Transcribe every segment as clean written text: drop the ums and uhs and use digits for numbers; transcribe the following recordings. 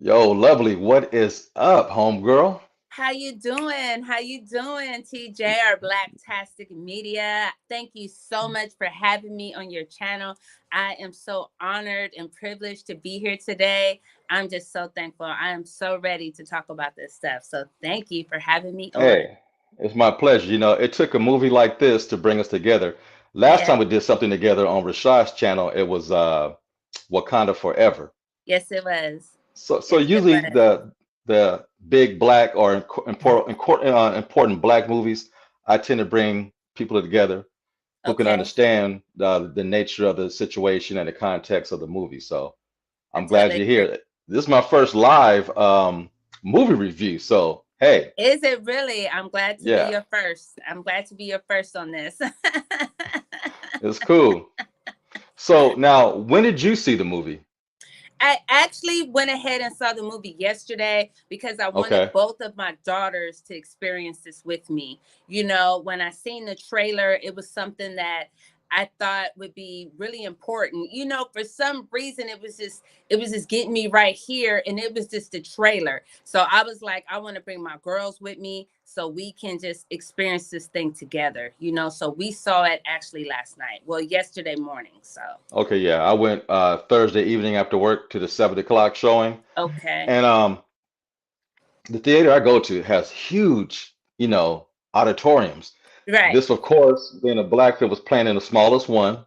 Yo, lovely, what is up, homegirl? How you doing? How you doing, TJ or Blacktastic Media? Thank you so much for having me on your channel. I am so honored and privileged to be here today. I'm just so thankful. I am so ready to talk about this stuff. So thank you for having me on. Hey, it's my pleasure. It took a movie like this to bring us together. Last Yeah. time we did something together on Rashad's channel, it was Wakanda Forever. Yes, it was. So Yes, it usually was. the big black or important black movies, I tend to bring people together who can Okay. understand the nature of the situation and the context of the movie. So I I'm glad totally you're agree. here. This is my first live movie review. So, hey, Is it really? I'm glad to be yeah, your first. I'm glad to be your first on this. it's cool. So now, when did you see the movie? I actually went ahead and saw the movie yesterday because I wanted Okay. both of my daughters to experience this with me. When I seen the trailer, it was something that I thought would be really important. For some reason it was just getting me right here, and it was just the trailer. So I was like, I want to bring my girls with me so we can just experience this thing together. So we saw it actually last night. Well, yesterday morning. So, Okay, yeah. I went Thursday evening after work to the 7 o'clock showing. okay. And the theater I go to has huge, auditoriums. Right. This, of course, being a black film, was playing in the smallest one.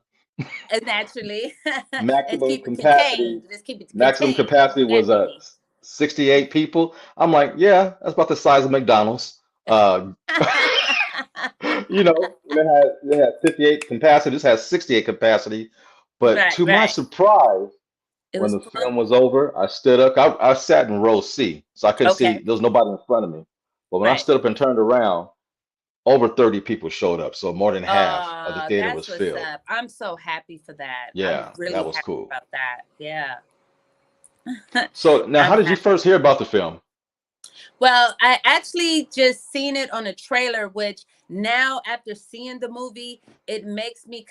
Naturally. Let's Maximum keep it contained. capacity, Let's keep it maximum contained. capacity was Naturally. 68 people. I'm like, yeah, that's about the size of McDonald's. Uh, they had 58 capacity. This has 68 capacity. But Right, to my right. surprise, It when was the full. film was over, I stood up. I sat in row C, so I couldn't see. Okay. There was nobody in front of me. But when I Right. stood up and turned around, over 30 people showed up. So more than half of the theater That's was what's filled. up. I'm so happy for that. I'm Yeah, that really was happy cool. about that. Yeah. So now, how I'm did you happy. first hear about the film? Well, I actually just seen it on a trailer, which now after seeing the movie, it makes me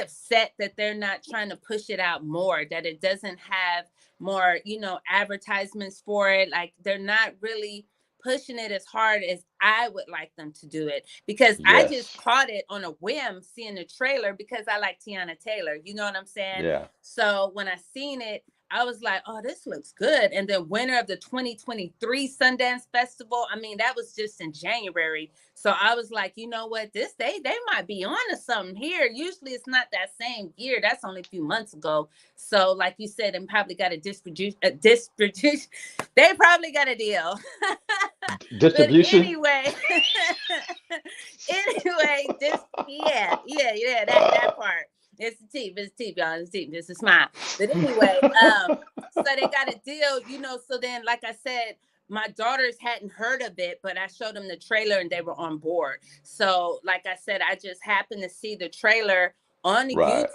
upset that they're not trying to push it out more, that it doesn't have more, advertisements for it. Like they're not really pushing it as hard as I would like them to do it, because I just Yes. caught it on a whim seeing the trailer because I like Tiana Taylor. You know what I'm saying? Yeah. So when I seen it, I was like, oh, this looks good. And then winner of the 2023 Sundance Festival. I mean, that was just in January. So I was like, you know what? They might be on to something here. Usually it's not that same year. That's only a few months ago. So like you said, they probably got a distribution. They probably got a deal. But Distribution? anyway, anyway, that part. It's the teeth, y'all. It's the teeth. It's a smile. But anyway, so they got a deal. So then, like I said, my daughters hadn't heard of it, but I showed them the trailer and they were on board. So, like I said, I just happened to see the trailer on the Right.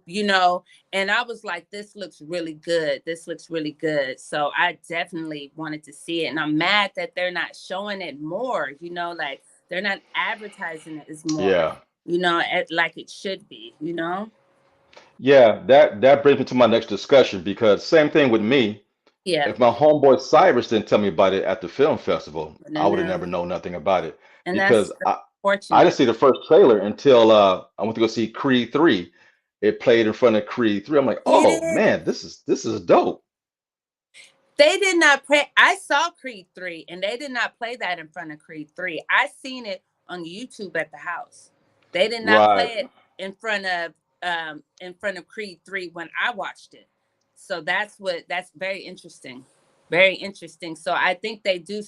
YouTube, and I was like, this looks really good. This looks really good. So I definitely wanted to see it. And I'm mad that they're not showing it more, like they're not advertising it as more, Yeah. like it should be. Yeah, that brings me to my next discussion because same thing with me. Yeah. If my homeboy Cyrus didn't tell me about it at the film festival, No, I would have no. never known nothing about it And because I didn't fortunate. see the first trailer until I went to go see Creed 3. It played in front of Creed 3. I'm like, Did "Oh it? man, this is dope." They did not play. I saw Creed 3 and they did not play that in front of Creed 3. I seen it on YouTube at the house. They did not Right. play it in front of Creed 3 when I watched it. So that's very interesting. Very interesting. So I think they do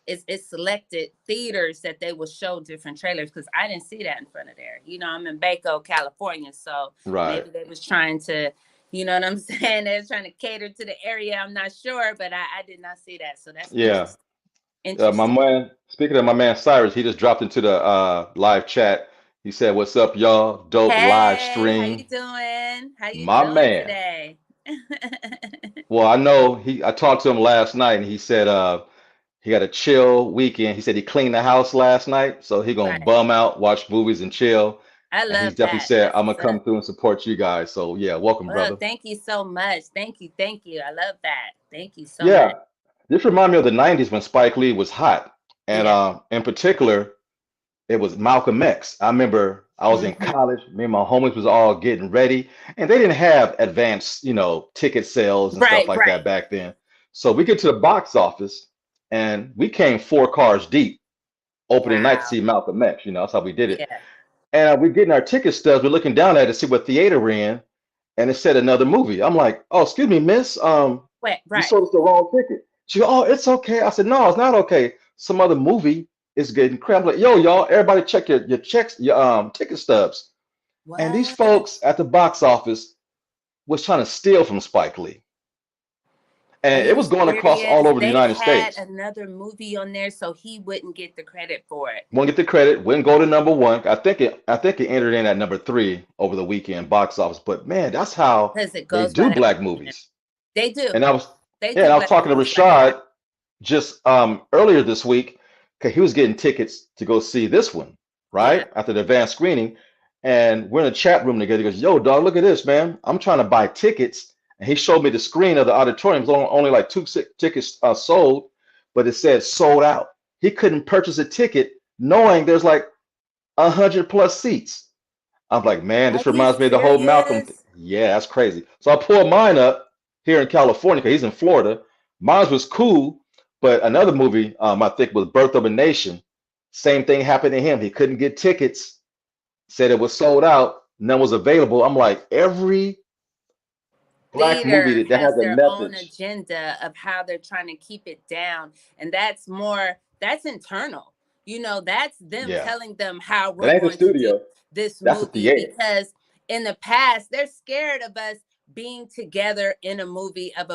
it's selected theaters that they will show different trailers, because I didn't see that in front of there. I'm in Baco, California, so Right. maybe they was trying to, you know what I'm saying? They're trying to cater to the area. I'm not sure, but I did not see that. So that's Yeah. interesting. My Interesting. man, speaking of my man Cyrus, he just dropped into the live chat. He said, "What's up, y'all? Dope live Hey, how you stream." doing? How you My doing man. today? Well, I know I talked to him last night and he said he got a chill weekend. He said he cleaned the house last night, so he gonna Right. bum out, watch movies and chill. I and he's love definitely that. said, That's I'm gonna what's up. come through and support you guys. So yeah, welcome, Well, brother. thank you so much. Thank you. Thank you. I love that. Thank you so much. Yeah, this remind me of the '90s when Spike Lee was hot, and Yeah. in particular, it was Malcolm X. I remember I was in Hmm. college. Me and my homies was all getting ready, and they didn't have advanced, ticket sales and stuff Right, like that right. back then. So we get to the box office, and we came 4 cars deep opening night to Wow. see Malcolm X. That's how we did it. Yeah. And we're getting our ticket stubs. We're looking down at it to see what theater we're in, and it said another movie. I'm like, "Oh, excuse me, miss. Wait, You right. sold us the wrong ticket." She goes, "Oh, it's okay." I said, "No, it's not okay. Some other movie is getting crap." I'm like, "Yo, y'all, everybody check your checks, your ticket stubs." And these What? folks at the box office was trying to steal from Spike Lee, Are and it you was going across all serious? over the They United had States. another movie on there so he wouldn't get the credit for it. Won't get the credit, wouldn't go to number one. I think it entered in at number three over the weekend box office. But man, that's how Because it they goes by do that black weekend. movies. They do. And I was They yeah, do and I was black talking to movies like that. Rashad just earlier this week because he was getting tickets to go see this one, Yeah. right? After the advanced screening. And we're in a chat room together. He goes, "Yo, dog, look at this, man. I'm trying to buy tickets." And he showed me the screen of the auditorium. It was only like tickets sold, but it said sold out. He couldn't purchase a ticket knowing there's like 100 plus seats. I'm like, man, Are this you reminds me of the whole Malcolm thing. serious? Yeah, that's crazy. So I pulled mine up here in California because he's in Florida. Mine was cool, but another movie, I think was Birth of a Nation. Same thing happened to him. He couldn't get tickets, said it was sold out, none was available. I'm like, every black movie Theater that has has a their own message. agenda of how they're trying to keep it down. And that's internal. That's them Yeah, telling them how we're that ain't the going to do studio. this That's the movie theater. because in the past, they're scared of us being together in a movie of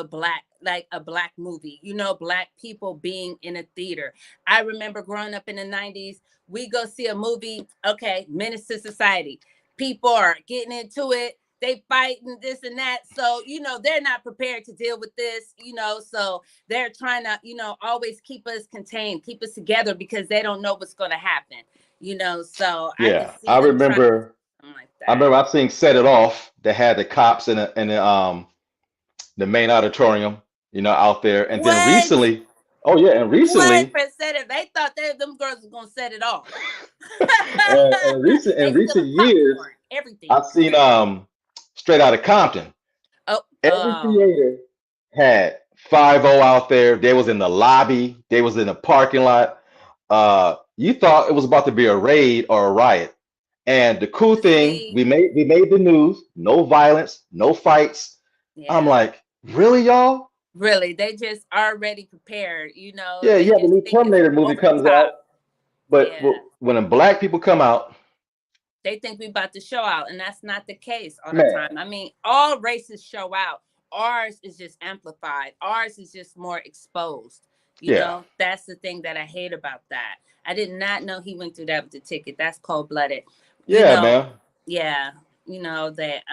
like a black movie, black people being in a theater. I remember growing up in the 90s, we go see a movie, okay, Menace to Society. People are getting into it, they fighting this and that. So, they're not prepared to deal with this, so they're trying to, always keep us contained, keep us together because they don't know what's going to happen, so I could Yeah, see them trying something like I that. remember I seen Set It Off that had the cops in the main auditorium, out there. And then What? recently, oh yeah, and What recently, for set it? They thought them girls was gonna set it off. and recent in They recent stealing years, popcorn, everything. I've seen Straight Outta Compton. Oh, Every theater had 5 out there. They was in the lobby. They was in the parking lot. You thought it was about to be a raid or a riot. And the cool thing, see, we made the news. No violence, no fights. I'm yeah. like, really, y'all? Really, they just already prepared. Yeah, They you have the just new think it's Terminator movie over the comes top. out, but Yeah, when the black people come out, they think we about to show out, and that's not the case all the man, time. I mean, all races show out. Ours is just amplified. Ours is just more exposed. yeah, That's the thing that I hate about that. I did not know he went through that with the ticket. That's cold blooded. You yeah, know, man, yeah, that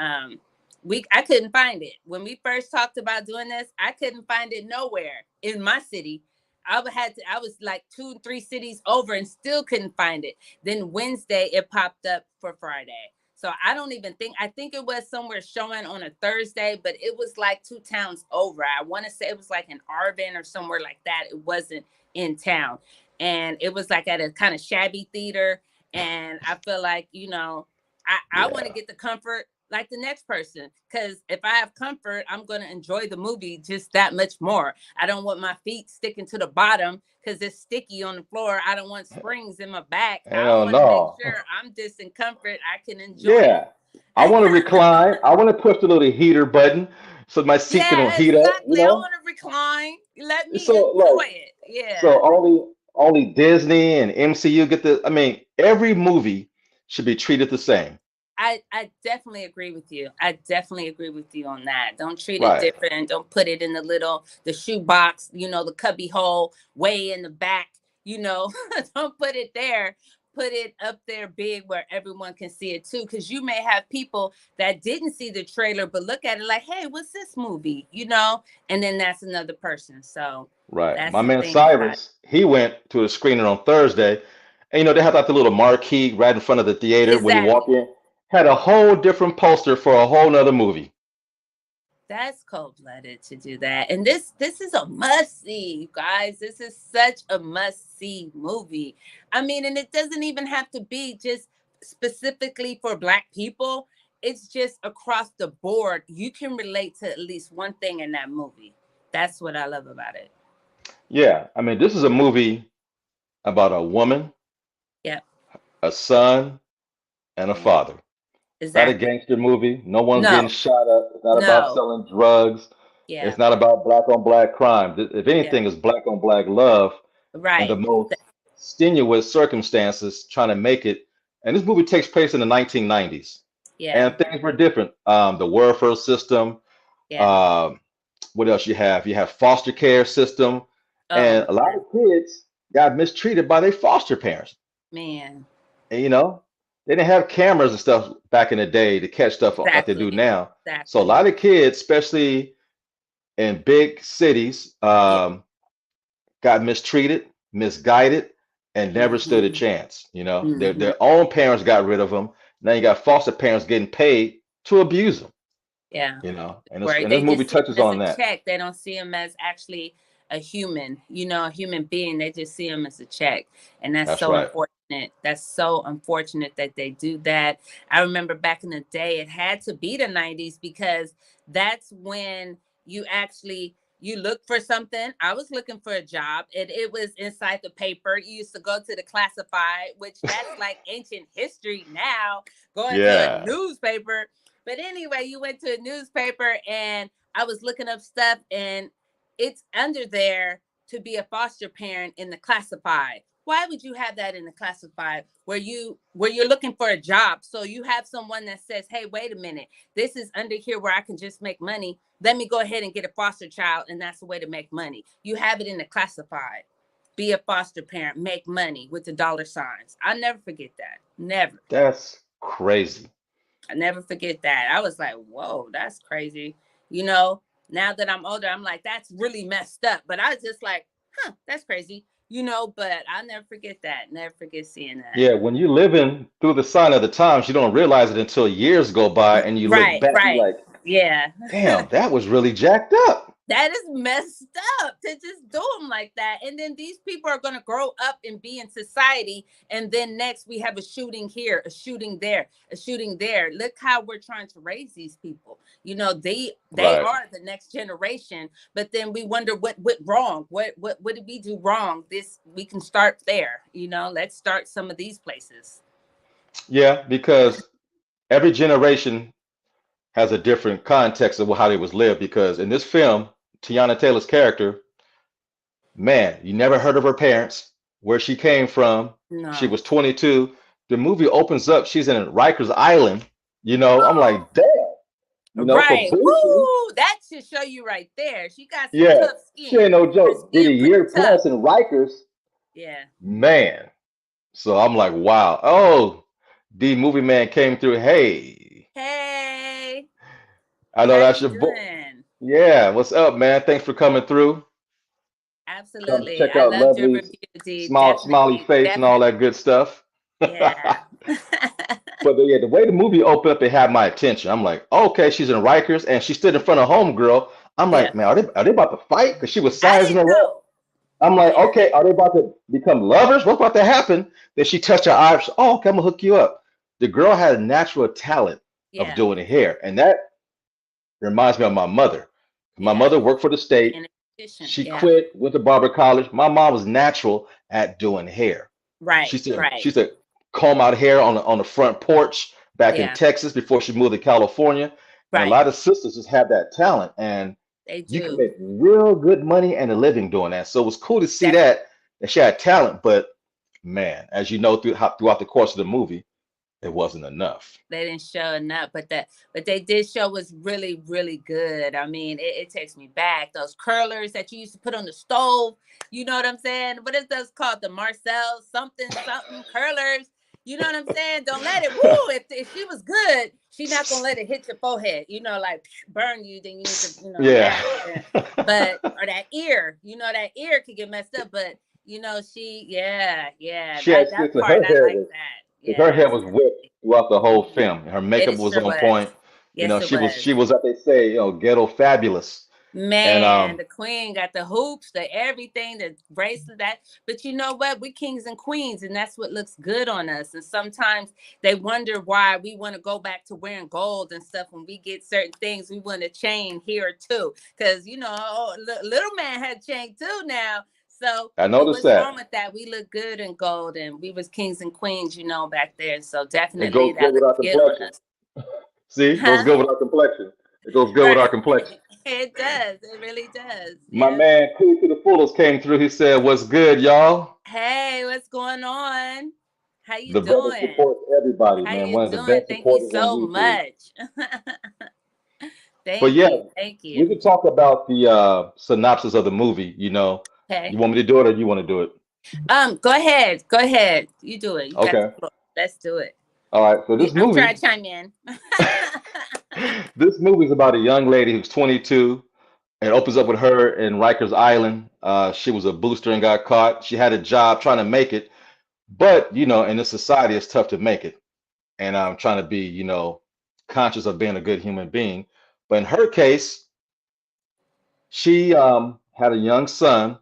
I couldn't find it when we first talked about doing this. I couldn't find it nowhere in my city. I was like 2 3 cities over and still couldn't find it. Then Wednesday it popped up for Friday. So I don't even I think it was somewhere showing on a Thursday, but it was like 2 towns over. I want to say it was like in Arvin or somewhere like that. It wasn't in town. And it was like at a kind of shabby theater. And I feel like, I want to yeah, get the comfort like the next person. Because if I have comfort, I'm going to enjoy the movie just that much more. I don't want my feet sticking to the bottom because it's sticky on the floor. I don't want springs in my back. I hell want to make no, sure I'm just in comfort. I can enjoy yeah. I want to recline. I want to push the little heater button so my seat can Yeah, heat up. exactly. I want to recline. Let me So like, enjoy it. Yeah. so only Disney and MCU get the. I mean, every movie should be treated the same, I definitely agree with you. I definitely agree with you on that. Don't treat it right? different. Don't put it in the shoe box, the cubby hole way in the back, you know. Don't put it there. Put it up there big where everyone can see it too. Cause you may have people that didn't see the trailer but look at it like, hey, what's this movie? And then that's another person. So Right. that's My the man thing about it. Cyrus, he went to a screening on Thursday, And they had like the little marquee right in front of the theater when you walk Exactly. in. Had a whole different poster for a whole nother movie. That's cold blooded to do that. And this is a must see, you guys. This is such a must see movie. I mean, and it doesn't even have to be just specifically for Black people. It's just across the board. You can relate to at least one thing in that movie. That's what I love about it. Yeah, I mean, this is a movie about a woman, Yeah. a son, and a Yeah. father. It's not a Exactly. gangster movie. No one's getting No. shot up. It's not about No. selling drugs. Yeah. It's not about black on black crime. If Yeah. anything, it's black on black love and the Right. most strenuous circumstances trying to make it. And this movie takes place in the 1990s, Yeah. and things were different. The welfare system. Yeah. Um, what else you have? You have foster care system, Oh and a lot man. of kids got mistreated by their foster parents. Man. And they didn't have cameras and stuff back in the day to catch stuff like they do Exactly. now. So a Exactly. lot of kids, especially in big cities, Yeah. got mistreated, misguided, and never stood a Hmm. chance. Their Hmm. own parents got rid of them. Now you got foster parents getting paid to abuse them. Yeah. And Where this they movie just see touches him as a on that. check. They don't see him as actually a human, a human being. They just see him as a check. And that's That's so right. unfortunate. That's so unfortunate that they do that. I remember back in the day, it had to be the 90s because that's when you actually you look for something. I was looking for a job and it was inside the paper. You used to go to the classified, which that's like ancient history now, going to a Yeah. newspaper. But anyway, you went to a newspaper and I was looking up stuff and it's under there to be a foster parent in the classified. Why would you have that in the classified where you're looking for a job? So you have someone that says, "Hey, wait a minute. This is under here where I can just make money. Let me go ahead and get a foster child and that's the way to make money." You have it in the classified. Be a foster parent, make money with the dollar signs. I'll never forget that. Never. That's crazy. I never forget that. I was like, whoa, that's crazy. You know, now that I'm older, I'm like, that's really messed up. But I was just like, huh, that's crazy. But I'll never forget that. Never forget seeing that. Yeah, when you're living through the sign of the times, you don't realize it until years go by and you look Right, back, you're right. like, Yeah. damn, that was really jacked up. That is messed up to just do them like that. And then these people are going to grow up and be in society. And then next we have a shooting here, a shooting there, a shooting there. Look how we're trying to raise these people. They Right. are the next generation. But then we wonder what went wrong. What did we do wrong? This we can start there. Let's start some of these places. Yeah, because every generation has a different context of how they was lived. Because in this film, Tiana Taylor's character, man, you never heard of her parents, where she came from. She No. was 22. The movie opens up, she's in Rikers Island. I'm like, damn, for Right. Boosie. Woo! That should show you right there. She got some Yeah, tough she skin. ain't no Her joke. Did a skin pretty year tough. plus in Rikers, Yeah. man. So I'm like, wow. Oh, the movie man came through. Hey, Hey, I know how that's you your boy. doing? Yeah, what's up, man? Thanks for coming through. Come Absolutely. check I out loved your Lovely's review, D. smiley Definitely, face and all definitely. that good stuff. Yeah. Yeah, the way the movie opened up, it had my attention. I'm like, okay, she's in Rikers, and she stood in front of homegirl. I'm Yeah. like, man, are they about to fight? Because she was I sizing didn't her up. know. I'm like, Yeah. okay, are they about to become lovers? What's about to happen? Then she touched her eye. Oh, okay, I'm gonna hook you up. The girl had a natural talent of Yeah. doing hair, and that reminds me of my mother. My Yeah. mother worked for the state. Being efficient. She Yeah. quit, went to barber college. My mom was natural at doing hair. She Right. said she Right. used to comb out hair on the front porch back in Yeah. Texas before she moved to California. And a Right. lot of sisters just have that talent, and They you can do. make real good money and a living doing that. So it was cool to see Definitely. that she had talent, but man, as you know, throughout the course of the movie, it wasn't enough. They didn't show enough, but they did show was really, really good. I mean, it takes me back. Those curlers that you used to put on the stove, you know what I'm saying? What is those called? The Marcel something something curlers. You know what I'm saying? Don't let it woo. If she was good, she not gonna let it hit your forehead, like burn you, then you need to, Yeah. that. But or that ear, that ear could get messed up. But Yeah, She had that so part her I hair like was that. her Yes. hair was whipped throughout the whole Mhm. film. Her makeup It was sure on was. point. You Yes, know, it she was. was like they say, ghetto fabulous. And Man, the queen got the hoops, the everything, the bracelet, that. But you know what? We kings and queens, and that's what looks good on us. And sometimes they wonder why we want to go back to wearing gold and stuff when we get certain things. We want a chain here too, because little man had chain too now. So, I but noticed what's wrong that. with that? We look good in gold, and we was kings and queens, back there. So It definitely goes good that with looks our good on complexion. us, See, goes huh? good with our complexion. It goes good with our Right? complexion. It does. It really does. My Yes. man, Cool to the Fullest came through. He said, "What's good, y'all?" Hey, what's going on? How you The brother doing? supports everybody, How man. you One of the doing? best Thank you supporters on so YouTube. much. But Thank yeah, you. Thank we you. could talk about the synopsis of the movie. Okay. You want me to do it or you want to do it? Go ahead. Go ahead. You do it. You got the Okay. floor. Let's do it. All right. So this I'm trying movie, to chime in. this movie is about a young lady who's 22. It opens up with her in Rikers Island. She was a booster and got caught. She had a job trying to make it, but in this society, it's tough to make it. And I'm trying to be, conscious of being a good human being. But in her case, she had a young son,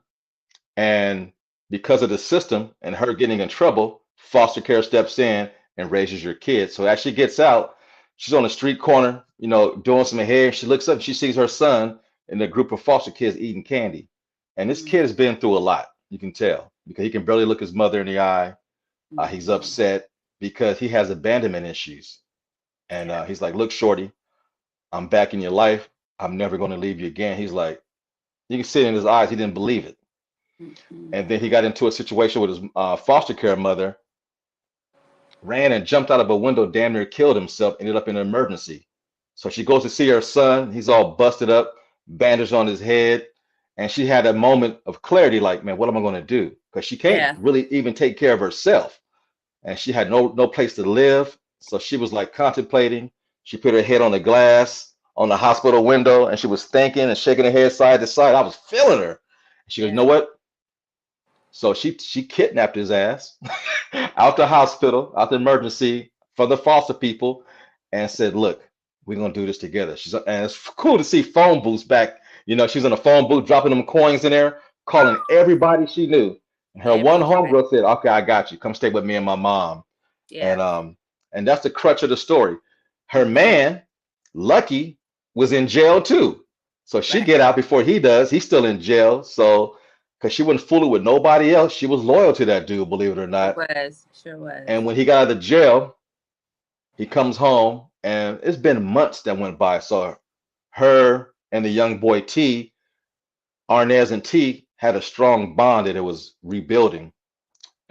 and because of the system and her getting in trouble, foster care steps in and raises your kids. So as she gets out, she's on a street corner, doing some hair. She looks up and she sees her son in a group of foster kids eating candy. And this kid Mhm, has been through a lot, you can tell, because he can barely look his mother in the eye. He's mhm. upset because he has abandonment issues. And Yeah. he's like, "Look, Shorty, I'm back in your life. I'm never going to leave you again." He's like, you can see it in his eyes. He didn't believe it. Mhm. And then he got into a situation with his foster care mother, ran and jumped out of a window, damn near killed himself, ended up in an emergency. So she goes to see her son. He's all busted up, bandaged on his head. And she had a moment of clarity, like, man, what am I going to do? Because she can't Yeah. really even take care of herself. And she had no place to live. So she was like contemplating. She put her head on the glass on the hospital window and she was thinking and shaking her head side to side. I was feeling her. She goes, you know Yeah. what? So she kidnapped his ass out the hospital, out the emergency for the foster people, and said, "Look, we're gonna do this together." And it's cool to see phone booths back. She's in a phone booth dropping them coins in there, calling everybody she knew. And her one Everybody. homegirl said, "Okay, I got you. Come stay with me and my mom." Yeah. And that's the crutch of the story. Her Mhm. man, Lucky, was in jail too. So she Right. get out before he does. He's still in jail. So because she wasn't fooling with nobody else, she was loyal to that dude, believe it or Sure not. was. Sure And was. when he got out of jail, he comes home, and it's been months that went by. So her and the young boy T, Arnez and T, had a strong bond that it was rebuilding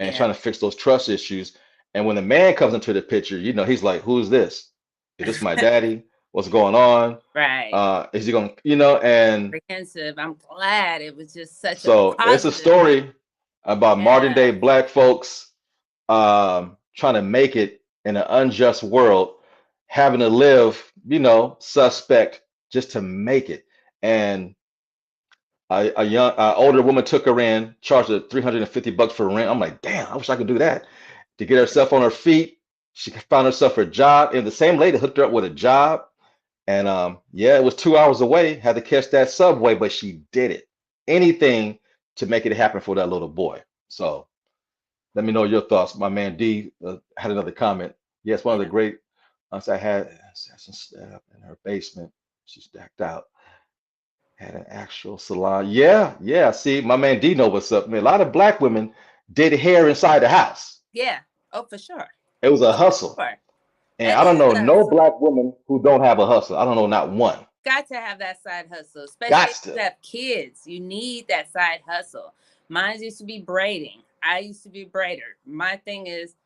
and Yeah. trying to fix those trust issues. And when the man comes into the picture, he's like, "Who's this? Is this my daddy? What's going on? Right. Is he going?" And Comprehensive. I'm glad it was just such a so it's a positive. story about modern day Yeah. Black folks trying to make it in an unjust world, having to live, suspect just to make it. And a older woman took her in, charged her $350 for rent. I'm like, damn, I wish I could do that to get Yeah. herself on her feet. She found herself a job, and the same lady hooked her up with a job. And yeah, it was 2 hours away. Had to catch that subway, but she did it. Anything to make it happen for that little boy. So let me know your thoughts. My man D had another comment. Yes, one of the Yeah. great aunts I had in her basement. She stacked out. Had an actual salon. Yeah, yeah. See, my man D know what's up. Man, a lot of black women did hair inside the house. Yeah. Oh, for sure. It was a Oh, for hustle. sure. And It I don't is know a no hustle. black woman who don't have a hustle. I don't know not one. Got to have that side hustle, especially if Gots to. you have kids. You need that side hustle. Mine used to be braiding. I used to be a braider. My thing is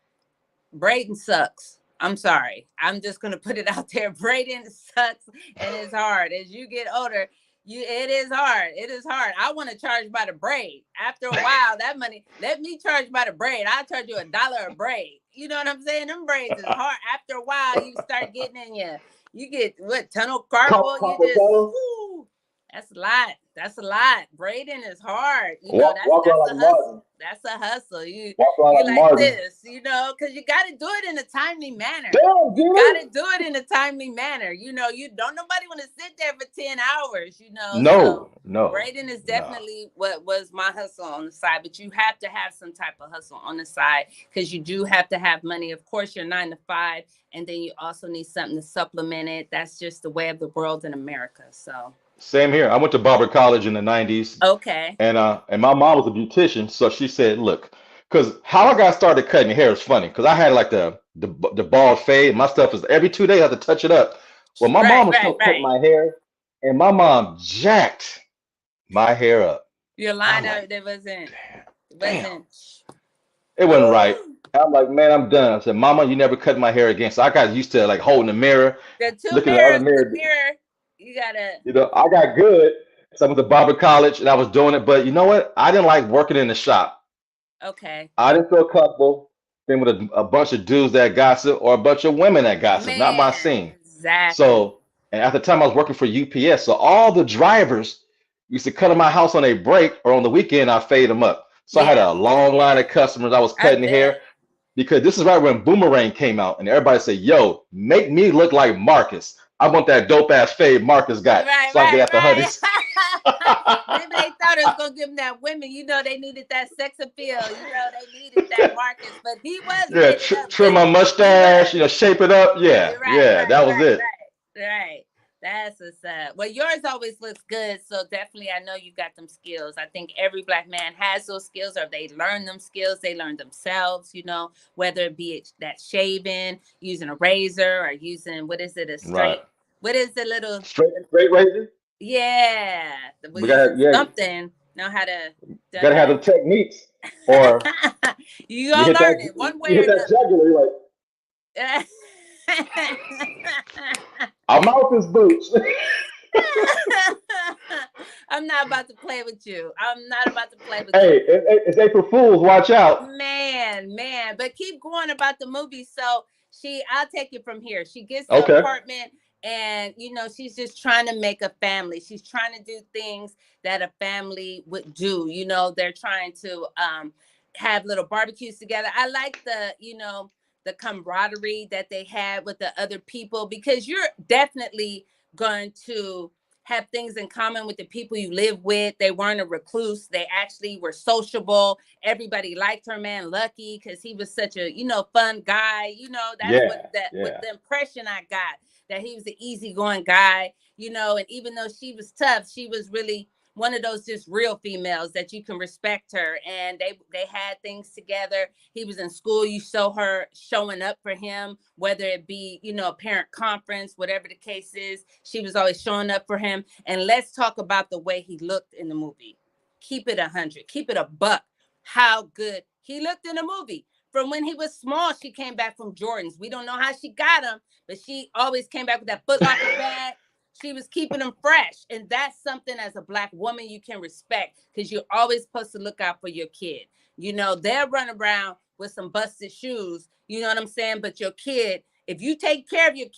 braiding sucks. I'm sorry. I'm just gonna put it out there. Braiding sucks and it's hard. As you get older, it is hard. It is hard. I want to charge by the braid. After a while, that money, let me charge by the braid. I'll charge you $1 a braid. You know what I'm saying? Them braids is hard. After a while, you start getting in you get what tunnel carpal. You Carpal just tunnel. whoo. That's a lot. That's a lot. Braiding is hard. You know, Walk that's around a like hustle. Martin. That's a hustle. You Walk around you like like Martin. this, you know, because you got to do it in a timely manner. Damn, You got dude. to do it in a timely manner. You know, you don't nobody want to sit there for 10 hours, you know. So No, no, braiding is no. definitely what was my hustle on the side, but you have to have some type of hustle on the side because you do have to have money. Of course, you're 9 to 5, and then you also need something to supplement it. That's just the way of the world in America. So, Same here. I went to barber college in the 90s, okay. and my mom was a beautician, so she said, "Look, because how I got started cutting hair is funny, because I had like the bald fade. My stuff is every 2 days I have to touch it up. Well, my Right, mom was right, still cutting right. my hair, and my mom jacked my hair up. Your I'm like, lineup that wasn't damn, wasn't it wasn't right. Woo! I'm like, man, I'm done. I said, Mama, you never cut my hair again. So I got used to like holding the mirror, The two looking at the other mirrors, the mirror. mirror. You gotta I got good. So I went to barber college and I was doing it, but you know what? I didn't like working in the shop. okay. I didn't feel comfortable being with a bunch of dudes that gossip or a bunch of women that gossip. Not my Man, scene. exactly. So, and at the time I was working for UPS, so all the drivers used to come to my house on a break or on the weekend. I fade them up. So I had Yeah, a long line yeah. of customers. I was I cutting hair bet. because this is right when Boomerang came out, and everybody said, "Yo, make me look like Marcus. I want that dope ass fade Marcus got, Right, so I can get right, at the honeys." right. Maybe they thought it was gonna give them that women. You know, they needed that sex appeal. You know, they needed that Marcus, but he was Yeah, getting up trim with my it. He mustache, was. shape it up. Yeah, Right, yeah, right, that was right, it. right, right. That's what's up. Well, yours always looks good, so definitely I know you got them skills. I think every black man has those skills, or they learn them skills. They learn themselves, you know, whether it be that shaving, using a razor, or using what is it, a Right. straight? What is the little? Straight razor. Yeah, we're We gotta using yeah, something. Know gotta how have to. the techniques, or You you gonna hit that learn it one you way or hit that another. jugular. You're like, I'm out this boots. I'm not about to play with you. I'm not about to play with you. Hey, it's April Fools. Watch out. Man. But keep going about the movie. So I'll take it from here. She gets the Okay. apartment and, you know, she's just trying to make a family. She's trying to do things that a family would do. You know, they're trying to have little barbecues together. I like the camaraderie that they had with the other people because you're definitely going to have things in common with the people you live with. They weren't a recluse. They actually were sociable. Everybody liked her man Lucky because he was such a, fun guy. You know, that's what Yeah, the yeah. impression I got, that he was an easygoing guy, and even though she was tough, she was really one of those just real females that you can respect her. And they had things together. He was in school. You saw her showing up for him, whether it be, a parent conference, whatever the case is. She was always showing up for him. And let's talk about the way he looked in the movie. Keep it 100. Keep it a buck. How good he looked in the movie. From when he was small, she came back from Jordan's. We don't know how she got him, but she always came back with that Foot Locker bag. She was keeping them fresh. And that's something as a black woman you can respect because you're always supposed to look out for your kid. They'll run around with some busted shoes. You know what I'm saying? But your kid, if you take care of your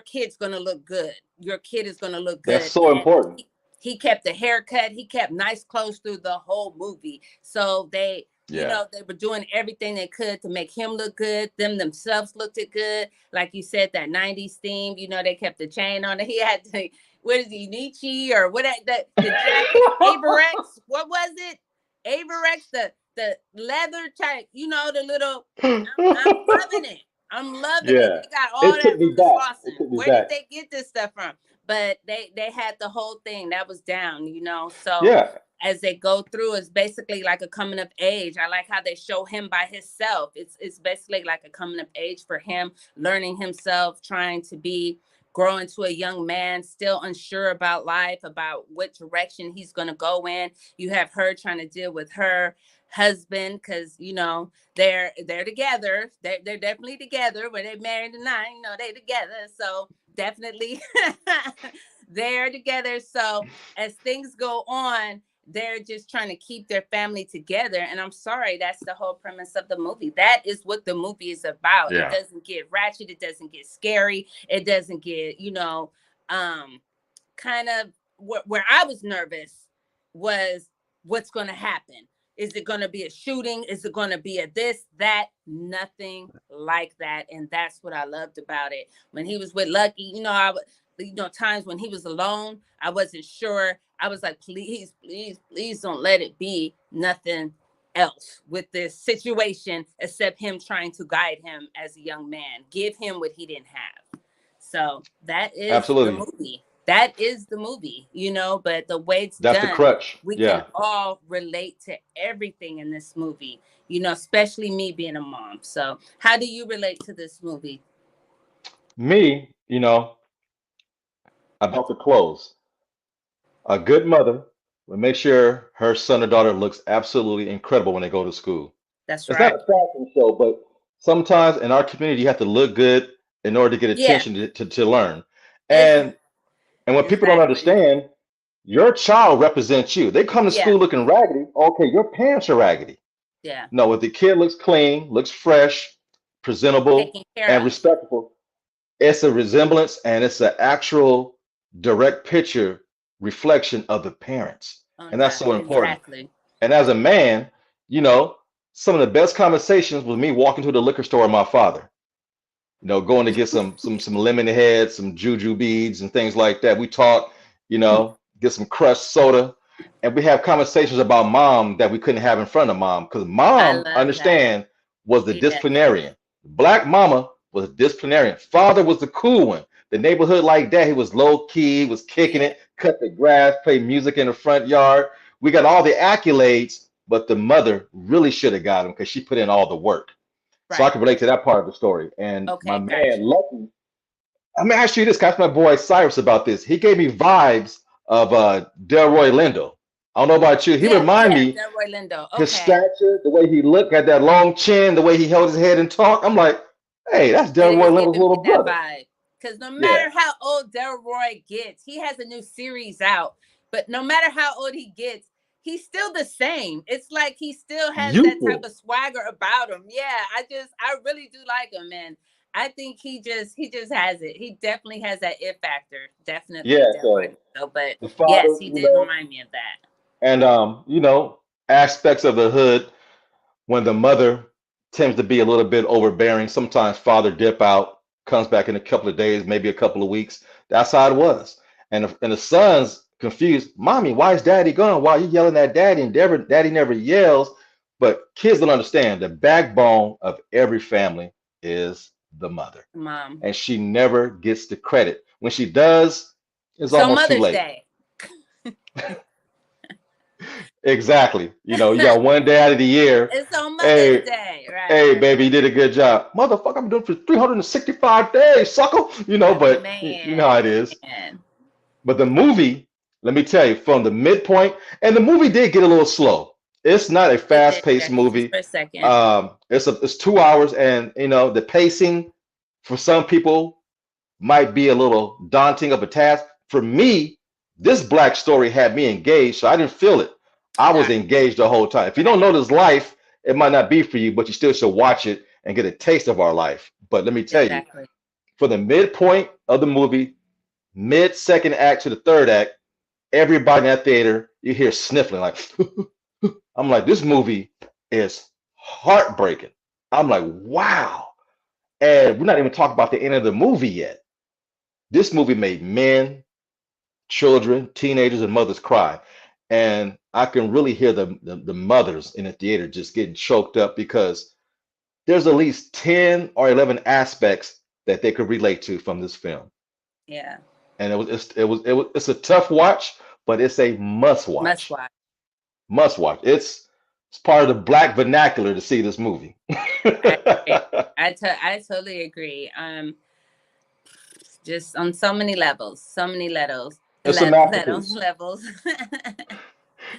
kid's going to look good. Your kid is going to look That's good. so And important. he kept the haircut. He kept nice clothes through the whole movie. So Yeah. they were doing everything they could to make him look good. Them themselves looked it good. Like you said, that 90s theme, they kept the chain on it. He had to, what is he, Nietzsche or what, the jacket, Averex, what was it? Averex, the leather type, the little, I'm loving it. I'm loving it. Yeah. They got all It that took me from the back. It Slauson. took me Where did back. they get this stuff from? But they had the whole thing that was down. So Yeah. as they go through, it's basically like a coming of age. I like how they show him by himself. It's basically like a coming of age for him, learning himself, trying to be grow into a young man, still unsure about life, about what direction he's going to go in. You have her trying to deal with her husband because they're together. They're definitely together. When they married or not, they together. So definitely they're together. So as things go on, they're just trying to keep their family together. And I'm sorry, that's the whole premise of the movie. That is what the movie is about. It Yeah. doesn't get ratchet. It doesn't get scary. It doesn't get, kind of where I was nervous was what's going to happen. Is it going to be a shooting? Is it going to be a this, that? Nothing like that. And that's what I loved about it. When he was with Lucky, times when he was alone, I wasn't sure. I was like, please, please, please don't let it be nothing else with this situation except him trying to guide him as a young man, give him what he didn't have. So that is the Absolutely. movie. That is the movie, but the way it's That's the done, crutch. we can Yeah. all relate to everything in this movie, especially me being a mom. So how do you relate to this movie? Me, about the clothes. A good mother will make sure her son or daughter looks absolutely incredible when they go to school. That's It's not right. a fashion show, but sometimes in our community, you have to look good in order to get Yeah, attention to learn. it, And and what people don't exactly. understand, your child represents you. They come to Yeah, school looking raggedy. Okay, your parents are raggedy. yeah. No, if the kid looks clean, looks fresh, presentable, Taken care and of. respectful, it's a resemblance and it's an actual direct picture reflection of the parents. On And that's that. so important. Exactly. And as a man, you know, some of the best conversations was me walking to the liquor store with my father, going to get some lemon heads, some juju beads and things like that. We talk, get some crushed soda, and we have conversations about mom that we couldn't have in front of mom because I mom, love that. understand, was the Yeah, disciplinarian. Black mama was a disciplinarian. Father was the cool one. The neighborhood like that, he was low key, was kicking yeah. it, cut the grass, play music in the front yard. We got all the accolades, but the mother really should have got him because she put in all the work. So I Right. can relate to that part of the story. And my Okay, man, gotcha. Lucky, I'm gonna ask you this, 'cause I asked my boy Cyrus about this. He gave me vibes of Delroy Lindo. I don't know about you. He Yeah, reminded yeah. me Delroy Lindo. his Okay. stature, the way he looked, got that long chin, the way he held his head and talked. I'm like, hey, that's It Delroy is Lindo's giving me little that brother. vibe. Because no Yeah. matter how old Delroy gets, he has a new series out. But no matter how old he gets, he's still the same. It's like he still has that type Youthful. of swagger about him. Yeah, I really do like him, man. I think he just has it. He definitely has that it factor. Definitely Yeah. Delroy So Lindo. But the yes, father, he did remind me of that. and aspects of the hood when the mother tends to be a little bit overbearing. Sometimes father dip out, comes back in a couple of days, maybe a couple of weeks. That's how it was. And the son's confused. Mommy, why is daddy gone? Why are you yelling at daddy? And daddy never yells. But kids don't understand the backbone of every family is the mother. Mom. And she never gets the credit. When she does, it's So almost too Mother's late. Day. Exactly. You got one day out of the year. It's on Mother's Hey, Day. Right, hey, right, baby, you did a good job. Motherfucker, I'm doing it for 365 days, sucker. right. But you know Man, how it is. man. But the movie, let me tell you, from the midpoint, and the movie did get a little slow. It's not a It did fast-paced just movie. for a second. It's 2 hours, and the pacing for some people might be a little daunting of a task. For me, this black story had me engaged, so I didn't feel it. I was Got engaged the whole time. If you don't right. know this life, it might not be for you, but you still should watch it and get a taste of our life. But let me tell you, Exactly. for the midpoint of the movie, mid second act to the third act, everybody in that theater, you hear sniffling like I'm like, this movie is heartbreaking. I'm like, wow. And we're not even talking about the end of the movie yet. This movie made men, children, teenagers, and mothers cry. And I can really hear the mothers in the theater just getting choked up because there's at least 10 or 11 aspects that they could relate to from this film. Yeah. And it's a tough watch, but it's a must Must watch. watch. Must watch. It's part of the black vernacular to see this movie. I agree. I totally agree. Just on so many levels, so many levels, It's a masterpiece. levels.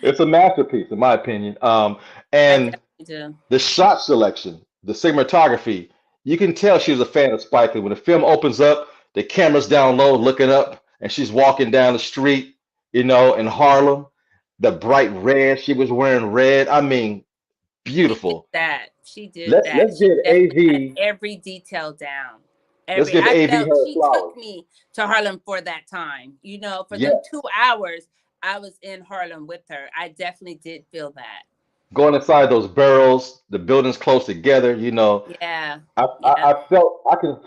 It's a masterpiece, in my opinion. I And definitely do. the shot selection, the cinematography, you can tell she was a fan of Spike Lee. When the film opens up, the camera's down low, looking up, and she's walking down the street, in Harlem. The bright red, she was wearing red. I mean, She did beautiful. that. She did Let's that. let's She get definitely had AV. every detail down. Let's Every give I AV felt her she took flowers. me to Harlem for that time. You know, for Yeah, them 2 hours, I was in Harlem with her. I definitely did feel that. going inside those barrels, the buildings close together. You know, Yeah, yeah, I felt I could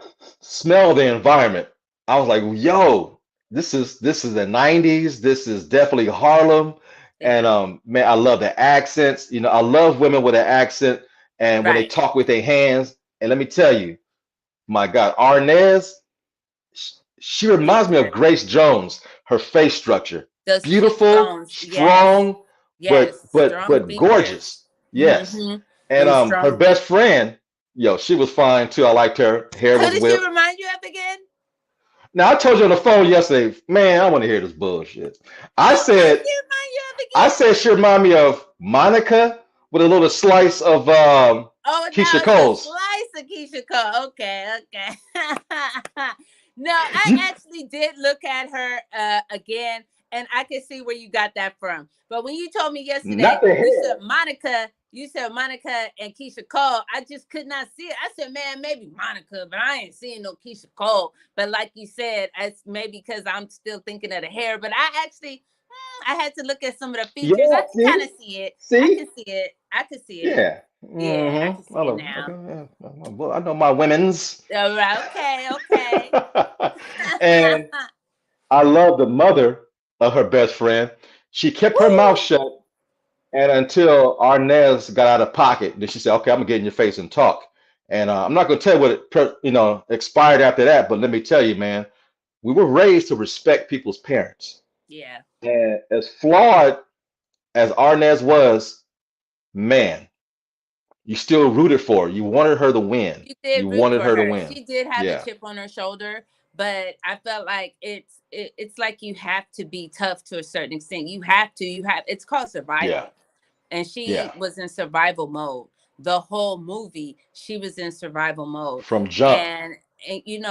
smell the environment. I was like, yo, this is the 90s. This is definitely Harlem. And yeah. man, I love the accents. You know, I love women with an accent and when they Right. talk with their hands. And let me tell you, my God, Arnez, she She's reminds me of good. Grace Jones, her face structure. Those Beautiful, cheekbones. Yes. strong, Yes. Strong but features. gorgeous. Yes. Mm-hmm. And Them her strong best features. friend, yo, she was fine too. I liked her. Hair Who was did she whipped. remind you of again? Now I told you on the phone yesterday, man, I want to hear this bullshit. I Who did said, she remind you of I again? said she remind me of Monica with a little slice of Oh, Keisha now it's a Cole's. slice of Keisha Cole. Okay, okay. No, I You actually did look at her again, and I can see where you got that from. But when you told me not yesterday, the hair. You said Monica and Keisha Cole, I just could not see it. I said, man, maybe Monica, but I ain't seeing no Keisha Cole. But like you said, it's maybe because I'm still thinking of the hair. But I actually, I had to look at some of the features. I Yeah, can kind see? of see it. I can See? see it. I can see it. Yeah. Yeah, I can Mm-hmm. I see it know. Okay, now. yeah. Well, I know my women's. All right, okay, okay. And I love the mother of her best friend. She kept her mouth Woo! shut and until Arnez got out of pocket. Then she said, "Okay, I'm gonna get in your face and talk." And I'm not gonna tell you what expired after that, but let me tell you, man, we were raised to respect people's parents. Yeah, And as flawed as Arnez was, man, you still rooted for her. You wanted her to win. you You did root wanted for her to her. win. She did have a Yeah, chip on her shoulder, but I felt like it's like you have to be tough to a certain extent. You have. It's called yeah, survival, and she yeah. was in survival mode. The whole movie, she was in survival mode. From jump. And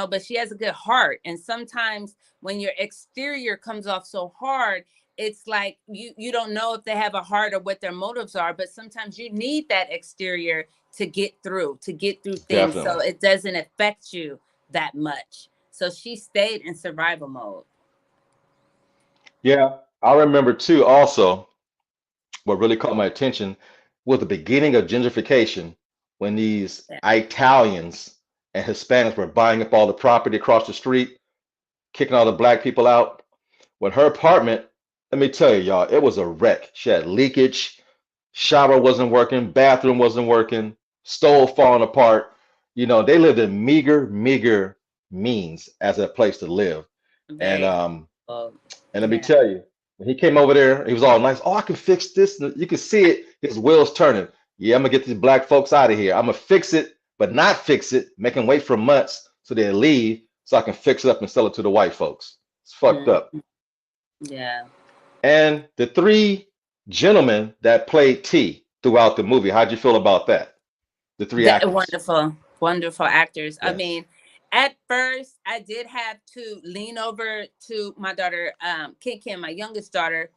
but she has a good heart. And sometimes when your exterior comes off so hard, it's like you don't know if they have a heart or what their motives are, but sometimes you need that exterior to get through things so Definitely. it doesn't affect you that much. So she stayed in survival mode. Yeah, I remember too. Also, what really caught my attention was the beginning of gentrification when these Yeah. Italians and Hispanics were buying up all the property across the street, kicking all the black people out. When her apartment, let me tell you, y'all, it was a wreck. She had leakage, shower wasn't working, bathroom wasn't working, stove falling apart. You know, they lived in meager means as a place to live. And Very humble. let me Yeah. tell you, when he came over there, he was all nice. Oh, I can fix this. You can see it. His wheels turning. Yeah, I'm gonna get these black folks out of here. I'm gonna fix it, but not fix it. Make them wait for months so they leave, so I can fix it up and sell it to the white folks. It's fucked Mm, up. yeah. And the three gentlemen that played T throughout the movie, how'd you feel about that? The three That actors. wonderful, wonderful actors. I Yes. mean, at first I did have to lean over to my daughter, Kim, my youngest daughter,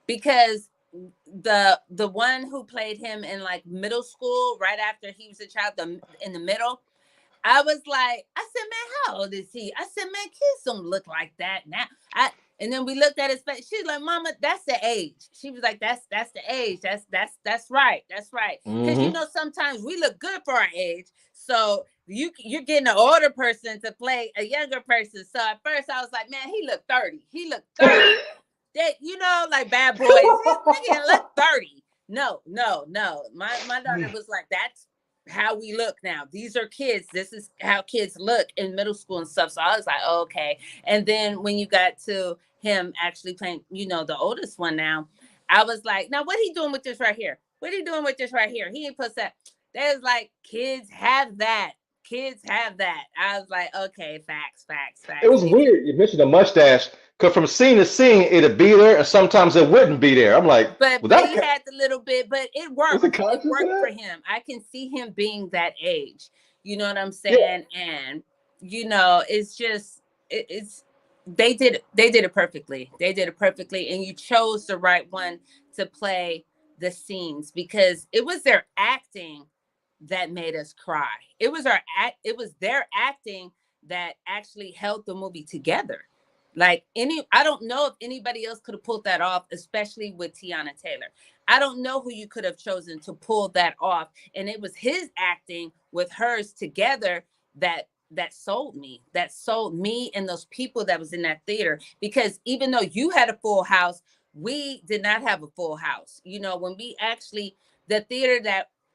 because the one who played him in like middle school, right after he was a child, in the middle, I was like, I said, man, how old is he? I said, man, kids don't look like that now. And then we looked at his face. She's like, Mama, that's the age. She was like, that's the age. That's right. That's right. Because Hmm. sometimes we look good for our age. So you're getting an older person to play a younger person. So at first I was like, man, he looked 30. He looked 30. That like bad boys. This nigga look 30. No, no, no. My daughter was like, that's how we look now. These are kids. This is how kids look in middle school and stuff. So I was like, oh, okay. And then when you got to him actually playing, the oldest one now, I was like, now what he doing with this right here? What he doing with this right here? He ain't put that. There's like kids have that. Kids have that. I was like, okay, facts, facts, It facts. was weird. You mentioned a mustache, because from scene to scene, it'd be there, and sometimes it wouldn't be there. I'm like, But was but that he had the little bit, but it was it worked. It conscious of worked for that? him. I can see him being that age. You know what I'm Yeah. saying? And it's just it's they did it perfectly. They did it perfectly, and you chose the right one to play the scenes because it was their acting that made us cry. It was their acting that actually held the movie together. Like I don't know if anybody else could have pulled that off, especially with Tiana Taylor. I don't know who you could have chosen to pull that off. And it was his acting with hers together that sold me and those people that was in that theater. Because even though you had a full house, we did not have a full house. When we actually, the theater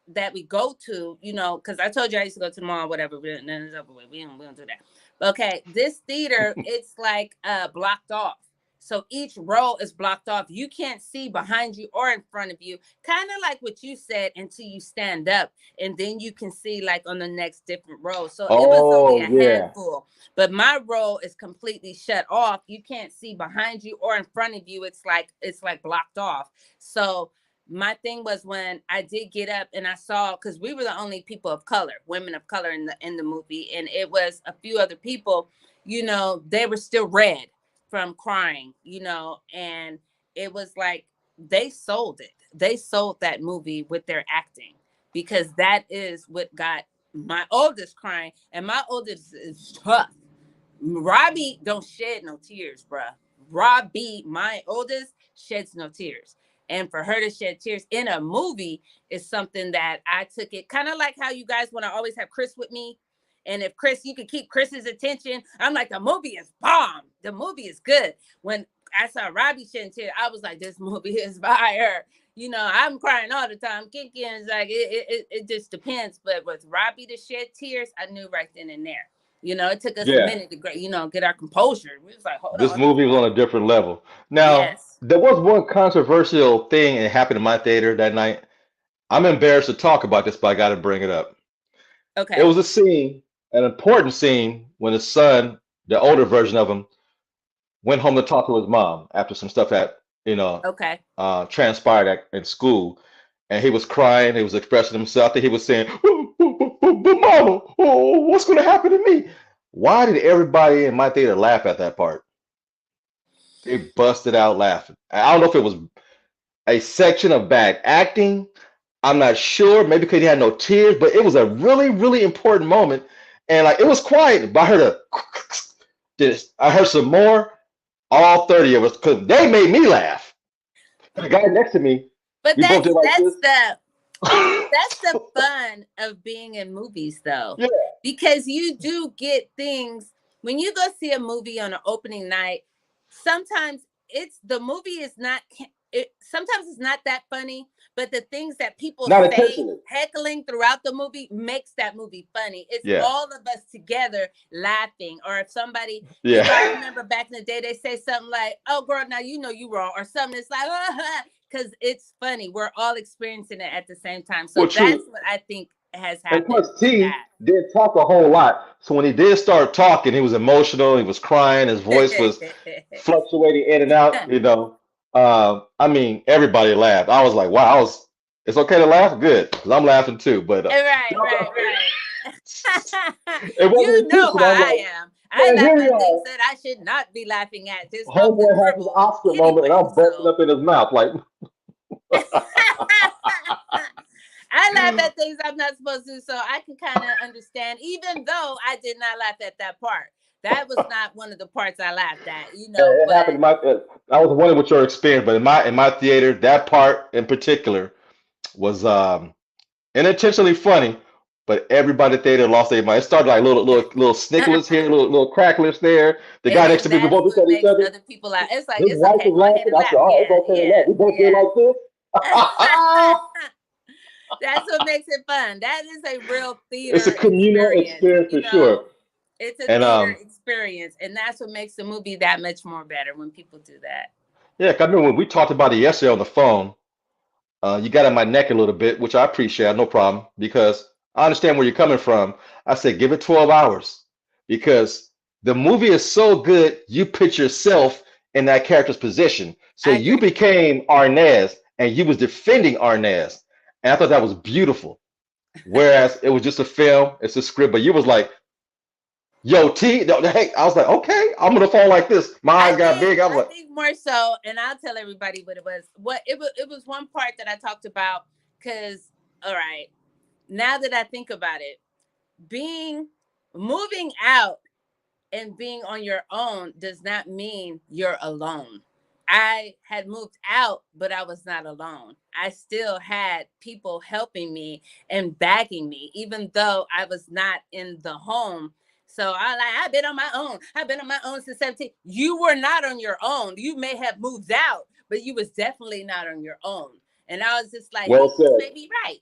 that we go to, because I told you I used to go to the mall, whatever, but then it's over with. We don't do that. Okay, this theater, it's like blocked off. So each row is blocked off. You can't see behind you or in front of you. Kind of like what you said until you stand up, and then you can see like on the next different row. So it was only Oh a yeah. handful, but my row is completely shut off. You can't see behind you or in front of you. It's like blocked off. So my thing was when I did get up and I saw, because we were the only people of color, women of color in the movie, and it was a few other people, they were still red from crying, and it was like they sold it. They sold that movie with their acting, because that is what got my oldest crying, and my oldest is tough. Robbie don't shed no tears, bruh. Robbie, my oldest, sheds no tears. And for her to shed tears in a movie is something that I took it kind of like how you guys want to always have Chris with me. And if Chris, you could keep Chris's attention, I'm like, the movie is bomb. The movie is good. When I saw Robbie shedding tears, I was like, this movie is fire. I'm crying all the time. Kiki is like, it just depends. But with Robbie to shed tears, I knew right then and there. It took us a Yeah. minute to, get our composure. We was like, hold This on. movie was on a different level. Now, Yes. there was one controversial thing that happened in my theater that night. I'm embarrassed to talk about this, but I got to bring it up. It Okay. was a scene, an important scene, when his son, the older version of him, went home to talk to his mom after some stuff had, Okay. transpired in school. And he was crying, he was expressing himself. I think he was saying, but mama, oh, what's going to happen to me? Why did everybody in my theater laugh at that part? They busted out laughing. I don't know if it was a section of bad acting. I'm not sure. Maybe because he had no tears, but it was a really, really important moment. And like it was quiet, but I heard this. I heard some more. All 30 of us, because they made me laugh. The guy next to me, But we both that's did like that's this. the that's the fun of being in movies, though, Yeah, because you do get things when you go see a movie on an opening night. Sometimes it's the movie is not sometimes it's not that funny, but the things that people not say intentionally. heckling throughout the movie makes that movie funny. It's Yeah, all of us together laughing. Or if somebody, I yeah. remember back in the day, they say something like, oh girl, now you know you wrong, or something. It's like because it's funny. We're all experiencing it at the same time. So Well, that's true. what I think has And happened plus, with T didn't talk a whole lot. So when he did start talking, he was emotional. He was crying. His voice was that. fluctuating in and out. I mean, everybody laughed. I was like, wow. It's okay to laugh. Good, 'cause I'm laughing too. But Right, right, right. it wasn't You know intentional. how I'm I like, am. I man, laugh here you at things are. that I should not be laughing at, just off the Homeboy has his dribble Oscar moment, and anyway. I'm busting So up in his mouth like, I laugh at things I'm not supposed to, so I can kind of understand, even though I did not laugh at that part. That was not one of the parts I laughed at, it happened. but In my, I was wondering what your experience, but in my theater, that part in particular was unintentionally funny. But everybody at the theater lost their mind. It started like little snicklers here, little cracklers there. The guy next to and me, we that's both looked what at each makes other. other people laugh. It's like, His it's wife okay, was go ahead laughing. and I said, laugh. "Oh, it's Yeah, okay to laugh." yeah, We both did yeah. like this. That's what makes it fun. That is a real It's a theater communal experience. experience for sure. It's a And theater experience, and that's what makes the movie that much more better when people do that. yeah, 'cause I remember when we talked about it yesterday on the phone. You got on my neck a little bit, which I appreciate, no problem, because I understand where you're coming from. I said, give it 12 hours because the movie is so good, you put yourself in that character's position. So I you agree. became Arnaz and you was defending Arnaz. And I thought that was beautiful. Whereas it was just a film, it's a script, but you was like, yo, T, no, hey, I was like, okay, I'm gonna fall like this. My I eyes got think big. I was I like, think more so, and I'll tell everybody what it was. It was one part that I talked about because, all right, now that I think about it, being moving out. and being on your own does not mean you're alone. I had moved out, but I was not alone. I still had people helping me and backing me, even though I was not in the home. So I've been on my own. I've been on my own since 17. You were not on your own. You may have moved out, but you was definitely not on your own. And I was just like, Well he said. may be right,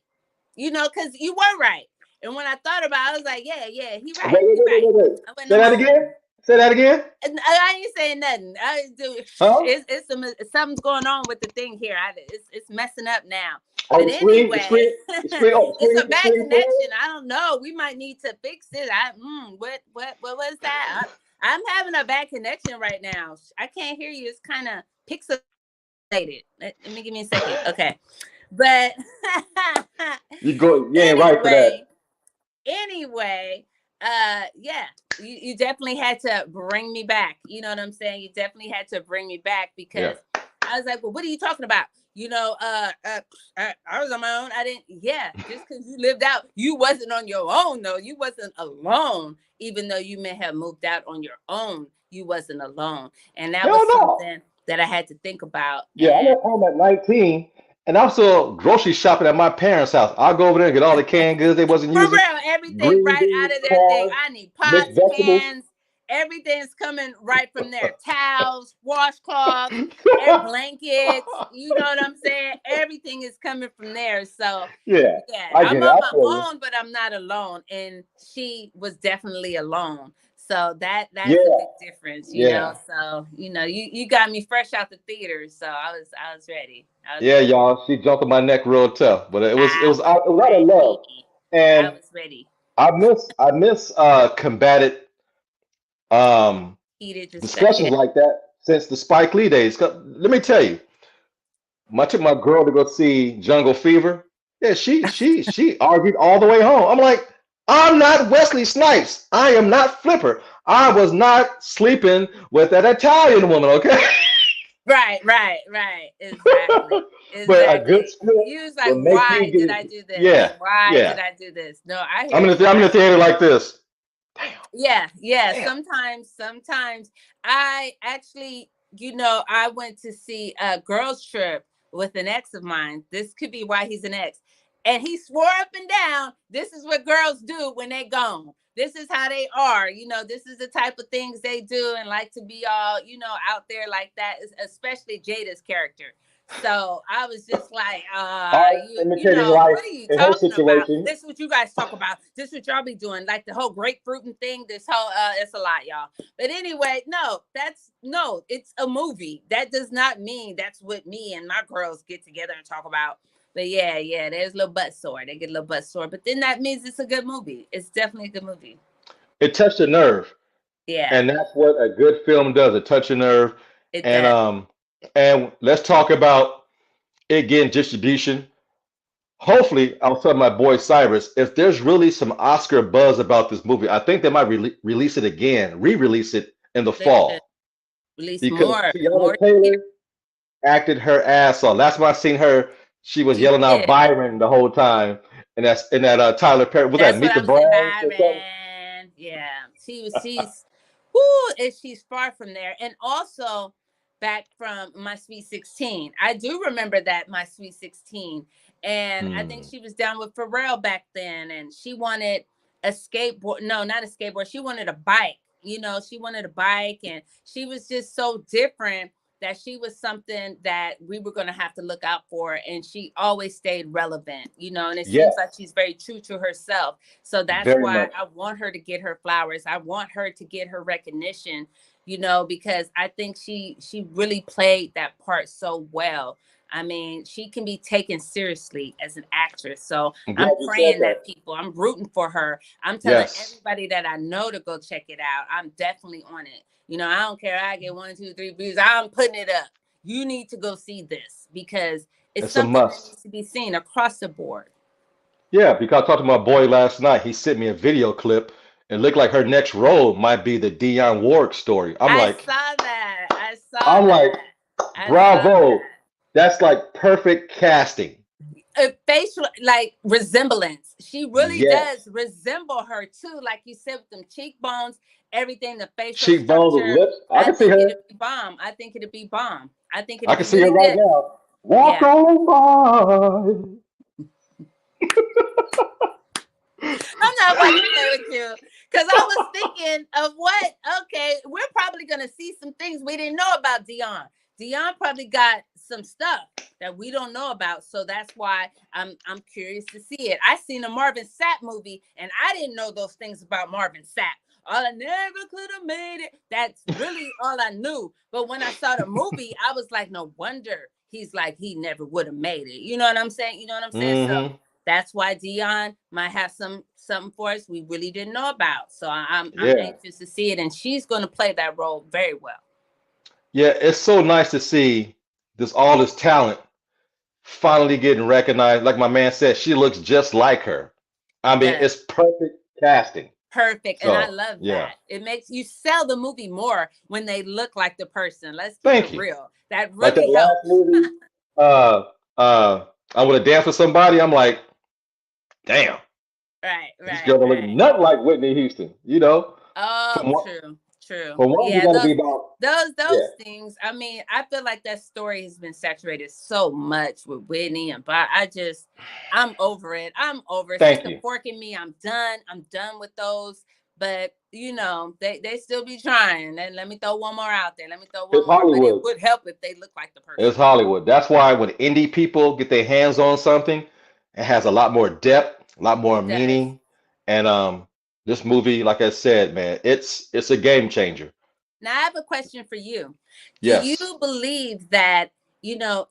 because you were right. And when I thought about it, I was like, yeah, he Wait, right. wait, He wait, wait, right. wait, wait. I wasn't Say that alone. again. Say that again. And I ain't saying nothing. I do. Huh? Something's going on with the thing here. It's messing up now. Oh, But the screen, the anyway, screen, the screen. Oh, it's a the bad screen connection. froze. I don't know. We might need to fix it. What was that? I'm having a bad connection right now. I can't hear you. It's kind of pixelated. Let me give me a second. Okay, but You go. You ain't right for that. anyway, anyway, yeah, you definitely had to bring me back. You know what I'm saying? You definitely had to bring me back Yeah. because I was like, well, what are you talking about? I was on my own. I didn't, yeah, just because you lived out, you wasn't on your own, though. You wasn't alone, even though you may have moved out on your own. You wasn't alone. And that Hell was no. something that I had to think about. Yeah, I And left home at 19, and I'm still grocery shopping at my parents' house. I'll go over there and get all the canned goods they wasn't for using, real, everything green right beans, out of their thing. corn, I need mixed pots, vegetables. pans, everything's coming right from there. Towels, washcloths, blankets. You know what I'm saying? Everything is coming from there. So Yeah, yeah, I I'm get it. on I my feel you. own, but I'm not alone. And she was definitely alone. So that's a Yeah, big difference, yeah, So, you got me fresh out the theater. So I was ready. I was yeah, ready. y'all. She jumped on my neck real tough, but I was it was out of love, ready. I and was ready. I miss combated um Heated discussions discussion. like that since the Spike Lee days. 'Cause let me tell you, I took my girl to go see Jungle Fever. Yeah, she argued all the way home. I'm like, I'm not Wesley Snipes. I am not Flipper. I was not sleeping with that Italian woman, okay? Right. Exactly. But a good Exactly. script You was like, will make you why get did it. I do this? Yeah, Why yeah. did I do this? No, I hear you. I'm in I the hear theater you. like this. Yeah. Damn. Sometimes I actually, I went to see a girls trip with an ex of mine. This could be why he's an ex. And he swore up and down, this is what girls do when they gone. This is how they are. This is the type of things they do and like to be all, out there like that, especially Jada's character. So I was just like, Art imitating life what are you in her talking about? situation. This is what you guys talk about. This is what y'all be doing. Like the whole grapefruiting thing. This whole it's a lot, y'all. But anyway, no, it's a movie. That does not mean that's what me and my girls get together and talk about. But yeah, there's a little butt sore. They get a little butt sore. But then that means it's a good movie. It's definitely a good movie. It touched a nerve. Yeah, And that's what a good film does. It touch a nerve. it And does. let's talk about it getting distribution. Hopefully, I was telling my boy Cyrus, if there's really some Oscar buzz about this movie, I think they might release it again, re-release it in the They should fall release because more, Tiana more here. Taylor acted her ass off. Last time I seen her, she was She yelling out did. Byron the whole time, and that's in that Tyler Perry. Was that That's what Meet I the was saying, Browns or something? Byron. Yeah, she's, whoo, and she's far from there. And also back from My Sweet 16. I do remember that My Sweet 16. And I think Hmm. she was down with Pharrell back then. And she wanted a skateboard. No, not a skateboard. She wanted a bike. She wanted a bike. And she was just so different that she was something that we were going to have to look out for. And she always stayed relevant, and it seems like Yes, she's very true to herself. So that's very why much. I want her to get her flowers. I want her to get her recognition, because I think she really played that part so well. I mean, she can be taken seriously as an actress. So I'm glad I'm you said praying that. that people, I'm rooting for her. I'm telling Yes, everybody that I know to go check it out. I'm definitely on it. I don't care. I get 1, 2, 3 views. I'm putting it up. You need to go see this because it's it's a something that must. needs to be seen across the board. Yeah, because I talked to my boy last night. He sent me a video clip and it looked like her next role might be the Dionne Warwick story. I saw that. I'm like, I saw bravo. that. That's like perfect casting. a facial like resemblance. She really does Yes. resemble her too, like you said, with them cheekbones, everything, the facial Cheekbones with structure. lips. I I can see think her. it'd be bomb. I think it'd be bomb. I think I it'd can be see her really right good. now. Walk Yeah. on by. I'm not about to play with you because I was thinking of what. Okay, we're probably gonna see some things we didn't know about Dion. Dion probably got some stuff that we don't know about, so that's why I'm curious to see it. I seen a Marvin Sapp movie, and I didn't know those things about Marvin Sapp. All I never could have made it. That's really all I knew. But when I saw the movie, I was like, no wonder he's like he never would have made it. You know what I'm saying? You know what I'm saying? So Mm-hmm. that's why Dion might have something for us we really didn't know about. So I'm Yeah. anxious to see it, and she's going to play that role very well. Yeah, it's so nice to see this talent finally getting recognized. Like my man said, she looks just like her. I She mean, does it's perfect casting. perfect, and I So, love yeah. that. It makes you sell the movie more when they look like the person. Let's keep it Thank you. real. That Like that really last helps. movie, uh, I want to dance with somebody. I'm like, damn, Right, this right, girl don't look right. nothing like Whitney Houston. Oh, From one, true, true. from one, you Yeah, got to be about, those yeah. things. I mean, I feel like that story has been saturated so much with Whitney and Bob. I'm over it. I'm over it. Since Thank the you. fork in me, I'm done. I'm done with those. But they still be trying. And let me throw one more out there. Let me throw It's one more. But it Hollywood. would help if they look like the It's person. Hollywood. That's why when indie people get their hands on something, it has a lot more depth, a lot more It does. meaning. And this movie, like I said, man, it's a game changer. Now, I have a question for you. Do you Yes. believe that,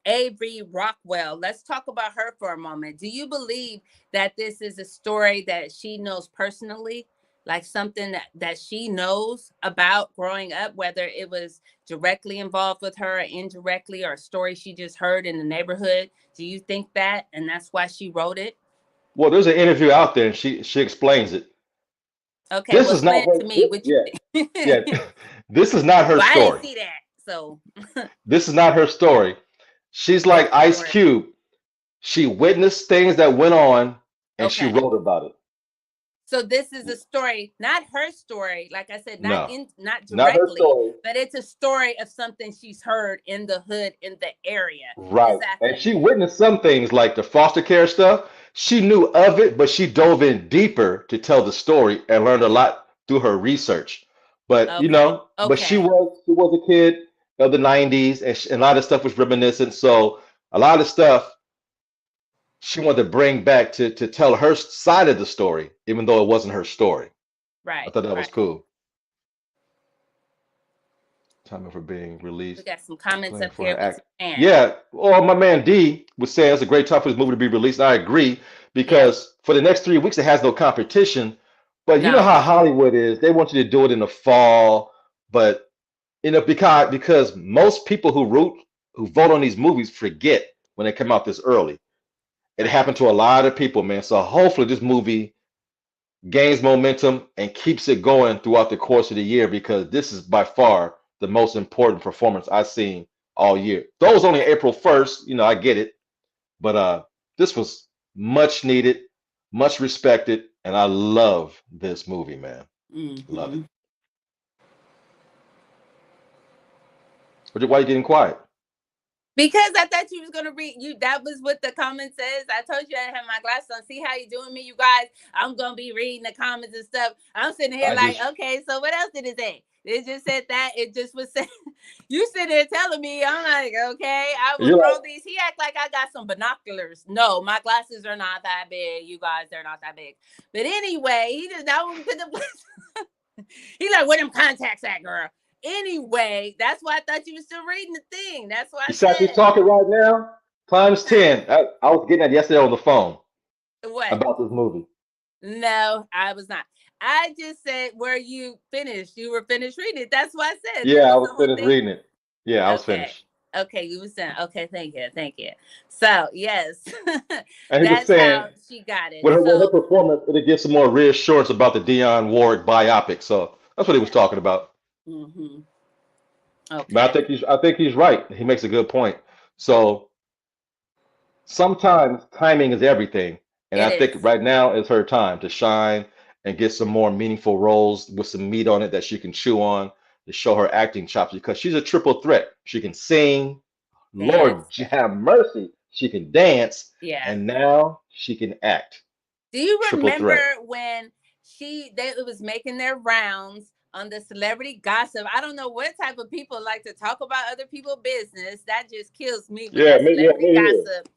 Avery Rockwell, let's talk about her for a moment. Do you believe that this is a story that she knows personally, like something that she knows about growing up, whether it was directly involved with her or indirectly, or a story she just heard in the neighborhood? Do you think that? And that's why she wrote it? Well, there's an interview out there, and she explains it. Okay, This well, is not explain it her. to me. What you Yeah, yeah. think? This is not her Well, I didn't story. see that. So This is not her story. She's go like Ice for it. Cube. She witnessed things that went on, and she Okay. wrote about it. So this is a story, not her story, like I said, No, not not her directly, story. but it's a story of something she's heard in the hood, in the area. Right. And Exactly. she witnessed some things like the foster care stuff. She knew of it, but she dove in deeper to tell the story and learned a lot through her research. But Okay. but she Okay. was a kid of the 90s, and, and a lot of stuff was reminiscent. So a lot of stuff she wanted to bring back to tell her side of the story, even though it wasn't her story. I Right. thought that was Right. cool. Timing for being We released, got some comments playing up for here. her What's act. your man? Yeah, well, my man D was saying it's a great time for this movie to be released. And I agree Yeah. because for the next 3 weeks it has no competition. But you know No. how Hollywood is; they want you to do it in the fall. But because most people who vote on these movies forget when they come out this early. It Right. happened to a lot of people, man. So hopefully this movie gains momentum and keeps it going throughout the course of the year because this is by far the most important performance I've seen all year. Though it was only Right. April 1st, I get it, but this was much needed, much respected, and I love this movie, man. Love it. Hmm. Why are you getting quiet? Because I thought you was gonna read you. That was what the comment says. I told you I didn't have my glasses on. See how you doing me, you guys? I'm gonna be reading the comments and stuff. I'm sitting here I like, just okay, so what else did it say? It just said that. It just was saying. You sitting there telling me. I'm like, okay. I will you're like, throw these. He act like I got some binoculars. No, my glasses are not that big. You guys, they're not that big. But anyway, he just now put the. He's like, where them contacts at, girl? Anyway, that's why I thought you were still reading the thing. That's why I besides you said. talking right now, times 10. I was getting that yesterday on the phone What? about this movie. No, I was not. I just said, were you finished? You were finished reading it. That's what I said. That Yeah, I was was the whole finished thing. reading it. Yeah, I was Okay. finished. Okay, you was saying, okay, thank you, thank you. So yes, And he was that's saying how she got it. with her So performance, it'll give some more reassurance about the Dionne Warwick biopic. So that's what he was yeah. talking about. Hmm. But Okay. I think he's right. He makes a good point. So sometimes timing is everything. And I It think is. right now is her time to shine and get some more meaningful roles with some meat on it that she can chew on to show her acting chops because she's a triple threat. She can sing, Lord Dance. have mercy, she can dance, Yeah. and now she can act. Do you Triple remember threat. when they it was making their rounds on the celebrity gossip? I don't know what type of people like to talk about other people's business. That just kills me with Yeah, that me, yeah, celebrity me here. gossip.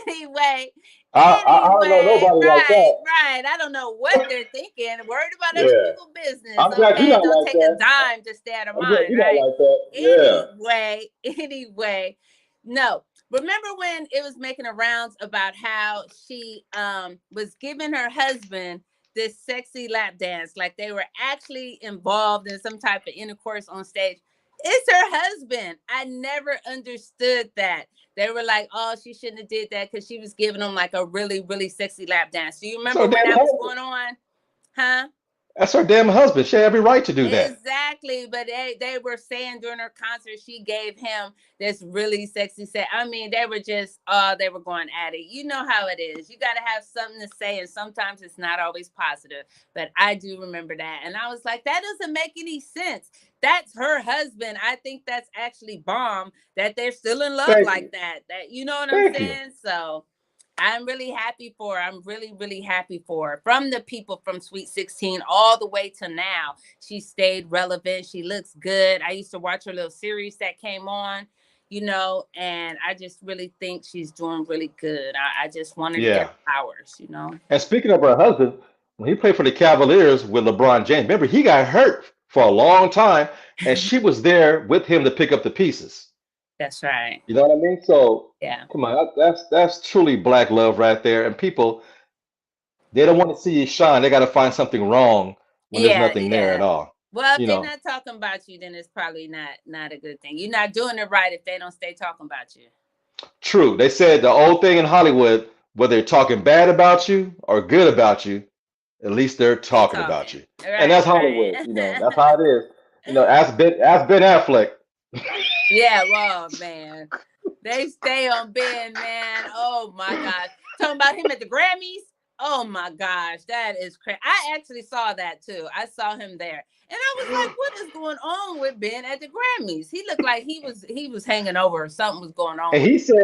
anyway, I don't know nobody like right, that. right. I don't know what they're thinking. Worried about other Yeah. people's business. I'm glad you're Okay, not don't like take a that. dime to stay out of I'm glad mine, you're not right? like that. Yeah. Anyway, anyway, no. Remember when it was making a rounds about how she was giving her husband this sexy lap dance, like they were actually involved in some type of intercourse on stage. It's her husband. I never understood that. They were like, "Oh, she shouldn't have did that because she was giving him like a really, really sexy lap dance." Do you That's her remember when damn that was husband. going on? Huh? That's her damn husband. She had every right to do that. Exactly, but they were saying during her concert she gave him this really sexy set. I mean, they were just they were going at it. You know how it is. You got to have something to say, and sometimes it's not always positive. But I do remember that, and I was like, that doesn't make any sense. That's her husband. I think that's actually bomb that they're still in love Thank like you. that. That you know what I'm Thank you. saying? So I'm really happy for her. I'm really, really happy for her. From the people from Sweet 16 all the way to now, she stayed relevant. She looks good. I used to watch her little series that came on, and I just really think she's doing really good. I just want her to get Yeah. her flowers. And speaking of her husband, when he played for the Cavaliers with LeBron James, remember he got hurt for a long time, and she was there with him to pick up the pieces. That's right. You know what I mean? So Yeah. come on, that's truly black love right there. And people, they don't want to see you shine. They got to find something wrong when there's Yeah, nothing there at yeah. all. Well, if You they're know, not talking about you, then it's probably not a good thing. You're not doing it right if they don't stay talking about you. true. They said the old thing in Hollywood, whether they're talking bad about you or good about you, at least they're They talking about talking. you. And Right, that's Hollywood. right. That's how it is. Ask Ben Affleck. Yeah, well, man. They stay on Ben, man. Oh my gosh. Talking about him at the Grammys. Oh my gosh, that is crazy. I actually saw that too. I saw him there. And I was like, what is going on with Ben at the Grammys? He looked like he was hanging over or something was going on And with he him. said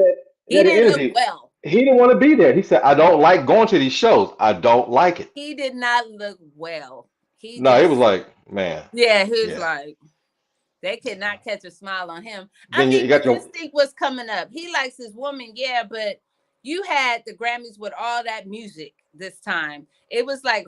in He the didn't look interview, well. he didn't want to be there. He said, I don't like going to these shows. I don't like it. He did not look well. He No, he was just like, man, yeah, he was yeah. like they could not catch a smile on him. I Then you mean, got but your just think what's coming up. He likes his woman, yeah, but you had the Grammys with all that music this time. It was like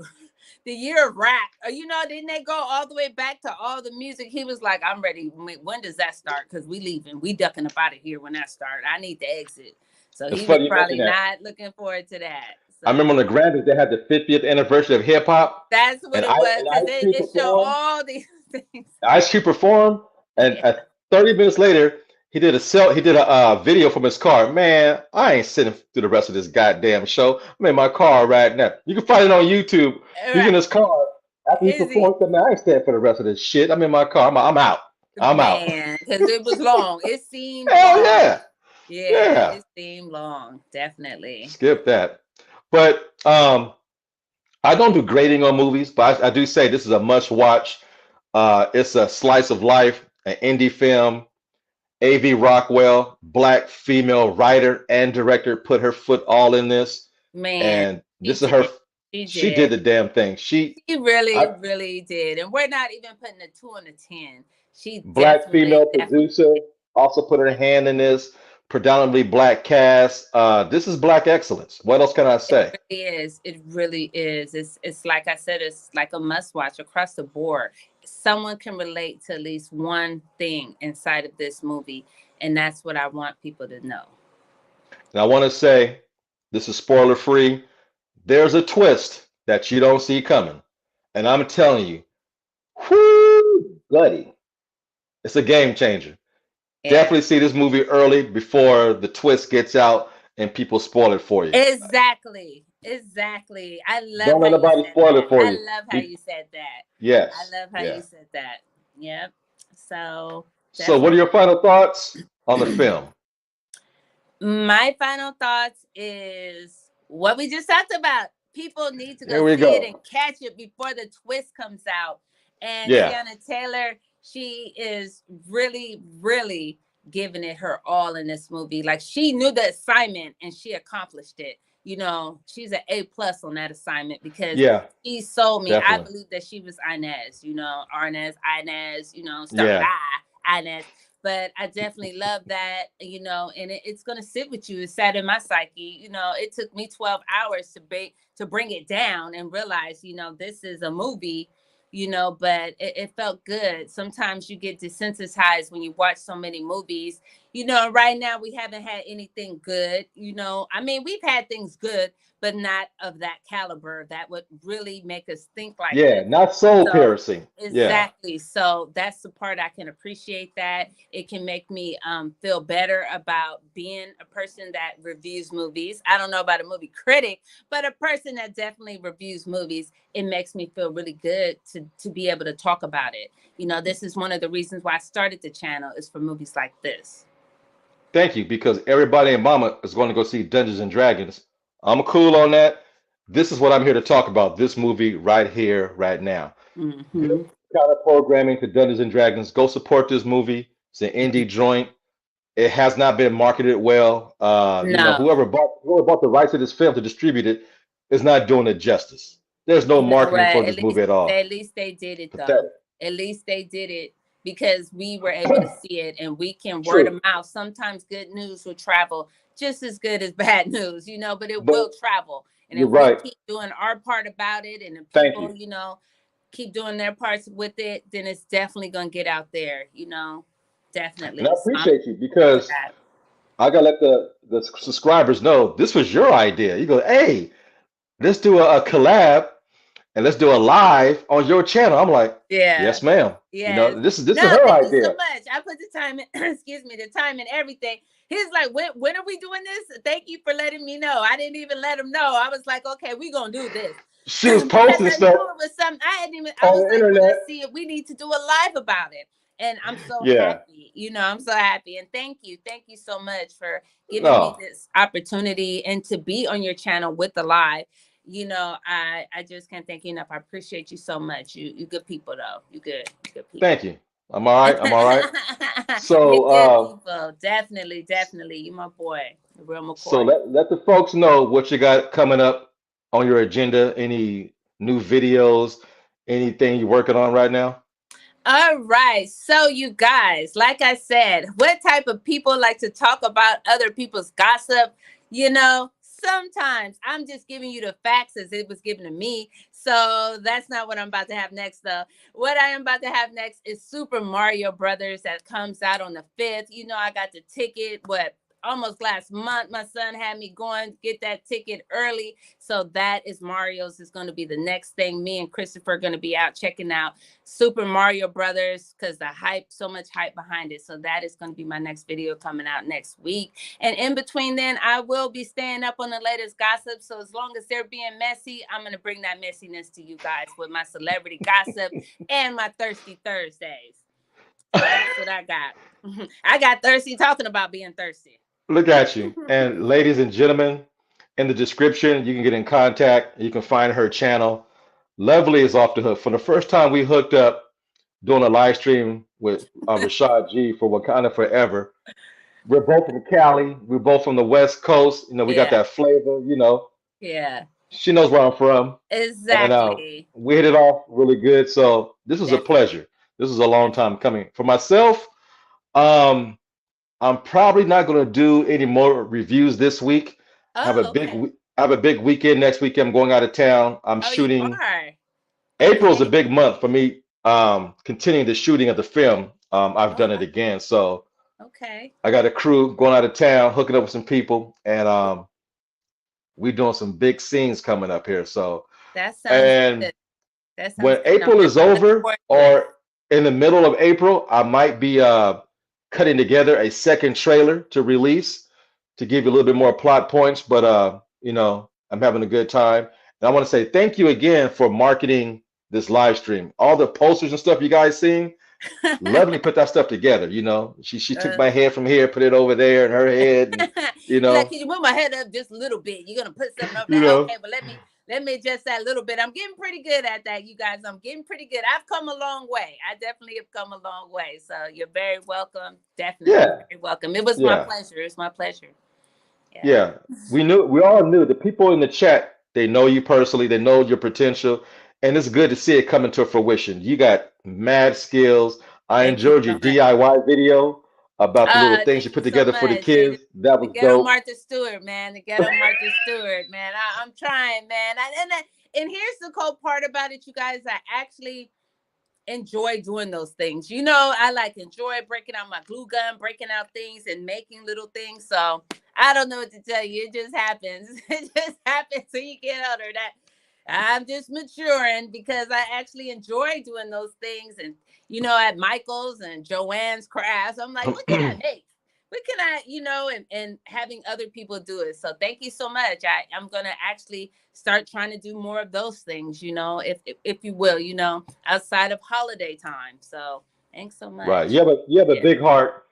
the year of rap. Didn't they go all the way back to all the music? He was like, I'm ready. When does that start? Because we leaving. We ducking up out of here when that start. I need to exit. So it's he was funny you mention probably that. not looking forward to that. I remember So on the Grammys they had the 50th anniversary of hip hop that's what and it was. Because Ice it, Cube it showed performed. all these things. Ice Cube performed, and Yeah. 30 minutes later, he did a video from his car. Man, I ain't sitting through the rest of this goddamn show. I'm in my car right now. You can find it on YouTube. He's in Right. his car after he Is he? performed. He said, man, I ain't staying for the rest of this shit. I'm in my car. I'm out. I'm out. Man, because it was long. It seemed Hell long. yeah, Yeah, yeah. it seemed long. Definitely. Skip that. But I don't do grading on movies, but I do say this is a must watch. It's a slice of life, an indie film. A.V. Rockwell, black female writer and director, put her foot all in this, Man, and she this is her. did. She She did did. the damn thing. She really, I, really did. And we're not even putting a 2 on a 10. She black definitely, female definitely producer, also put her did. hand in this. Predominantly black cast. This is black excellence. What else can I It say? really is. It really is. It's like I said, it's like a must watch across the board. Someone can relate to at least one thing inside of this movie. And that's what I want people to know. And I want to say, this is spoiler free. There's a twist that you don't see coming, and I'm telling you, whoo, buddy, it's a game changer. Yeah. Definitely see this movie early before the twist gets out and people spoil it for you. Exactly. Exactly. I love Don't how let you nobody said spoil that. it for I you. love how Be, you said that. I yes, love how you yeah. said that. Yep. So So, what are definitely. your final thoughts on the film? My final thoughts is what we just talked about. People need to go Here we see it go. and catch it before the twist comes out. And Yeah, Tiana Taylor, she is really, really giving it her all in this movie. Like she knew the assignment and she accomplished it. You know, she's an A+ on that assignment because yeah, she sold me. I definitely. believe that she was Inez, you know, Inez, you know, start with Yeah, Inez. But I definitely love that, you know, and it's gonna sit with you. It sat in my psyche. You know, it took me 12 hours to bring it down and realize, you know, this is a movie, you know, but it felt good. Sometimes you get desensitized when you watch so many movies. You know, right now we haven't had anything good, you know. I mean, we've had things good, but not of that caliber that would really make us think like yeah, this. not soul So piercing. Yeah, exactly. So that's the part I can appreciate that. It can make me feel better about being a person that reviews movies. I don't know about a movie critic, but a person that definitely reviews movies. It makes me feel really good to be able to talk about it. You know, this is one of the reasons why I started the channel is for movies like this. thank you, because everybody and mama is going to go see Dungeons and Dragons. I'm cool on that. This is what I'm here to talk about. This movie right here, right now. Good Hmm. kind of programming to Dungeons and Dragons. Go support this movie. It's an indie joint. It has not been marketed well. No. Whoever bought the rights to this film to distribute it is not doing it justice. There's no You know what? marketing for this movie at all. At least they did it though. Pathetic. At least they did it because we were able to see it and we can word True, of mouth. Sometimes good news will travel just as good as bad news, you know, but it but will travel. And you're if we right. keep doing our part about it and the Thank people, you, you know, keep doing their parts with it, then it's definitely gonna get out there, you know. and I Definitely. So I'm appreciate you for because that. I gotta let the subscribers know this was your idea. You go, hey, let's do a collab and let's do a live on your channel. I'm like, Yeah. yes, ma'am. Yes. This is No, her thank you so idea. much. I put the time in, excuse me, the time and everything. He's like, when are we doing this? Thank you for letting me know. I didn't even let him know. I was like, okay, we're gonna do this. She was Because posting I knew stuff it was something I hadn't even I on was the like, when I internet. see it, we need to do a live about it. And I'm so Yeah. happy. You know, I'm so happy. And thank you. Thank you so much for giving me No, this opportunity and to be on your channel with the live. You know, I just can't thank you enough. I appreciate you so much. You good people though. You good thank people. you. I'm all right. I'm all right. You're So, good people. Definitely, definitely. You my boy, the real so McCoy. let the folks know what you got coming up on your agenda. Any new videos, anything you're working on right now? All right. So you guys, like I said, what type of people like to talk about other people's gossip? You know, sometimes I'm just giving you the facts as it was given to me. So that's not what I'm about to have next though. What I am about to have next is Super Mario Brothers that comes out on the 5th. You know, I got the ticket what almost last month. My son had me going get that ticket early. So that is Mario's is going to be the next thing. Me and Christopher are going to be out checking out Super Mario Brothers because the hype, so much hype behind it. So that is going to be my next video coming out next week. And in between then, I will be staying up on the latest gossip. So as long as they're being messy, I'm going to bring that messiness to you guys with my celebrity gossip and my Thirsty Thursdays. So that's what I got. I got thirsty talking about being thirsty. Look at you. And ladies and gentlemen, in the description, you can get in contact. You can find her channel. Lovely is off the hook. For the first time we hooked up doing a live stream with Rashad G for Wakanda Forever. We're both from Cali. We're both from the West Coast. We got Yeah. that flavor. Yeah. She knows where I'm from. And Exactly. we hit it off really good. So this was a Definitely. pleasure. This is a long time coming. For myself, um, I'm probably not going to do any more reviews this week. Oh, okay. I have a big weekend next weekend. I'm going out of town. I'm Oh, you shooting. are. April is a Okay. big month for me. Continuing the shooting of the film. I've Oh, done it again. So okay. I got a crew going out of town, hooking up with some people, and we doing some big scenes coming up here. So, That sounds and good. That sounds when good. I'm April is definitely looking over forward to it. or in the middle of April, I might be cutting together a second trailer to release to give you a little bit more plot points. But I'm having a good time. And I want to say thank you again for marketing this live stream. All the posters and stuff you guys seen, Lovely put that stuff together. She took Uh, my head from here, put it over there in her head, and You You're like, know, can you move my head up just a little bit? You're gonna put something over you there. know, Okay, but let me adjust that a little bit. I'm getting pretty good at that, you guys. I'm getting pretty good. I've come a long way. I definitely have come a long way. So you're very welcome. Definitely yeah, very welcome. It was my yeah. pleasure. It's my pleasure. Yeah. Yeah, we all knew the people in the chat, they know you personally, they know your potential, and it's good to see it coming to fruition. You got mad skills. I Thank you enjoyed your so much. DIY video about the little things you Thank you put so together for the much. And kids. That the was ghetto dope. Martha Stewart, man. The ghetto Martha Stewart, man. I'm trying, man. And here's the cool part about it, you guys. I actually enjoy doing those things. I like enjoy breaking out my glue gun, breaking out things and making little things. So I don't know what to tell you. It just happens. It just happens when you get older. That I'm just maturing because I actually enjoy doing those things. And at Michael's and Joanne's Crafts, I'm like, what can I make? What can I, and having other people do it. So thank you so much. I'm gonna actually start trying to do more of those things, if you will, outside of holiday time. So thanks so Right. much. You have a Yeah, big heart,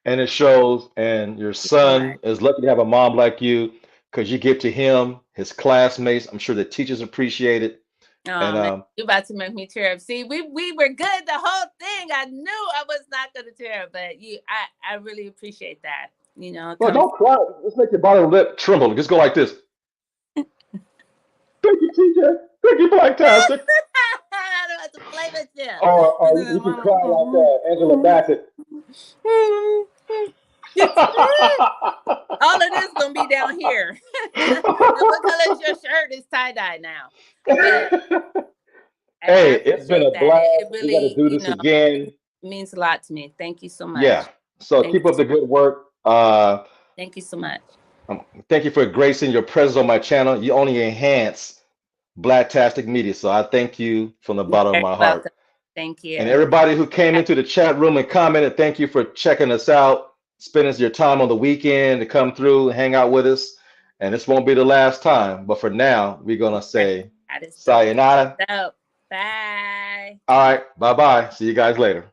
and it shows. And your thank you so much. son is lucky to have a mom like you because you give to him, his classmates. I'm sure the teachers appreciate it. And Oh man, you about to make me tear up. See, we were good the whole thing. I knew I was not gonna tear up, but I really appreciate that. well, Coming don't cry. Let's make your bottom lip tremble. Just go like this. Thank you, TJ. Thank you, Blacktastic. I don't have to play with Or you. you can cry like Angela Bassett. All of this gonna be down here. And what color is your shirt? It's tie dye now. But I Hey, it's been appreciate a that. blast. It We got to really, do this again. means a lot to me. Thank you so Yeah. much. So Thank keep you up so the good work. thank you so much. Thank you for gracing your presence on my channel. You only enhance Blacktastic Media. So I thank you from the You're bottom of very my welcome. heart. Thank And you. everybody who came into the chat room and commented, thank you for checking us out, spending your time on the weekend to come through and hang out with us. And this won't be the last time. But for now, we're going to Right. say That is dope. sayonara. Dope. Bye. All right. Bye bye. See you guys later.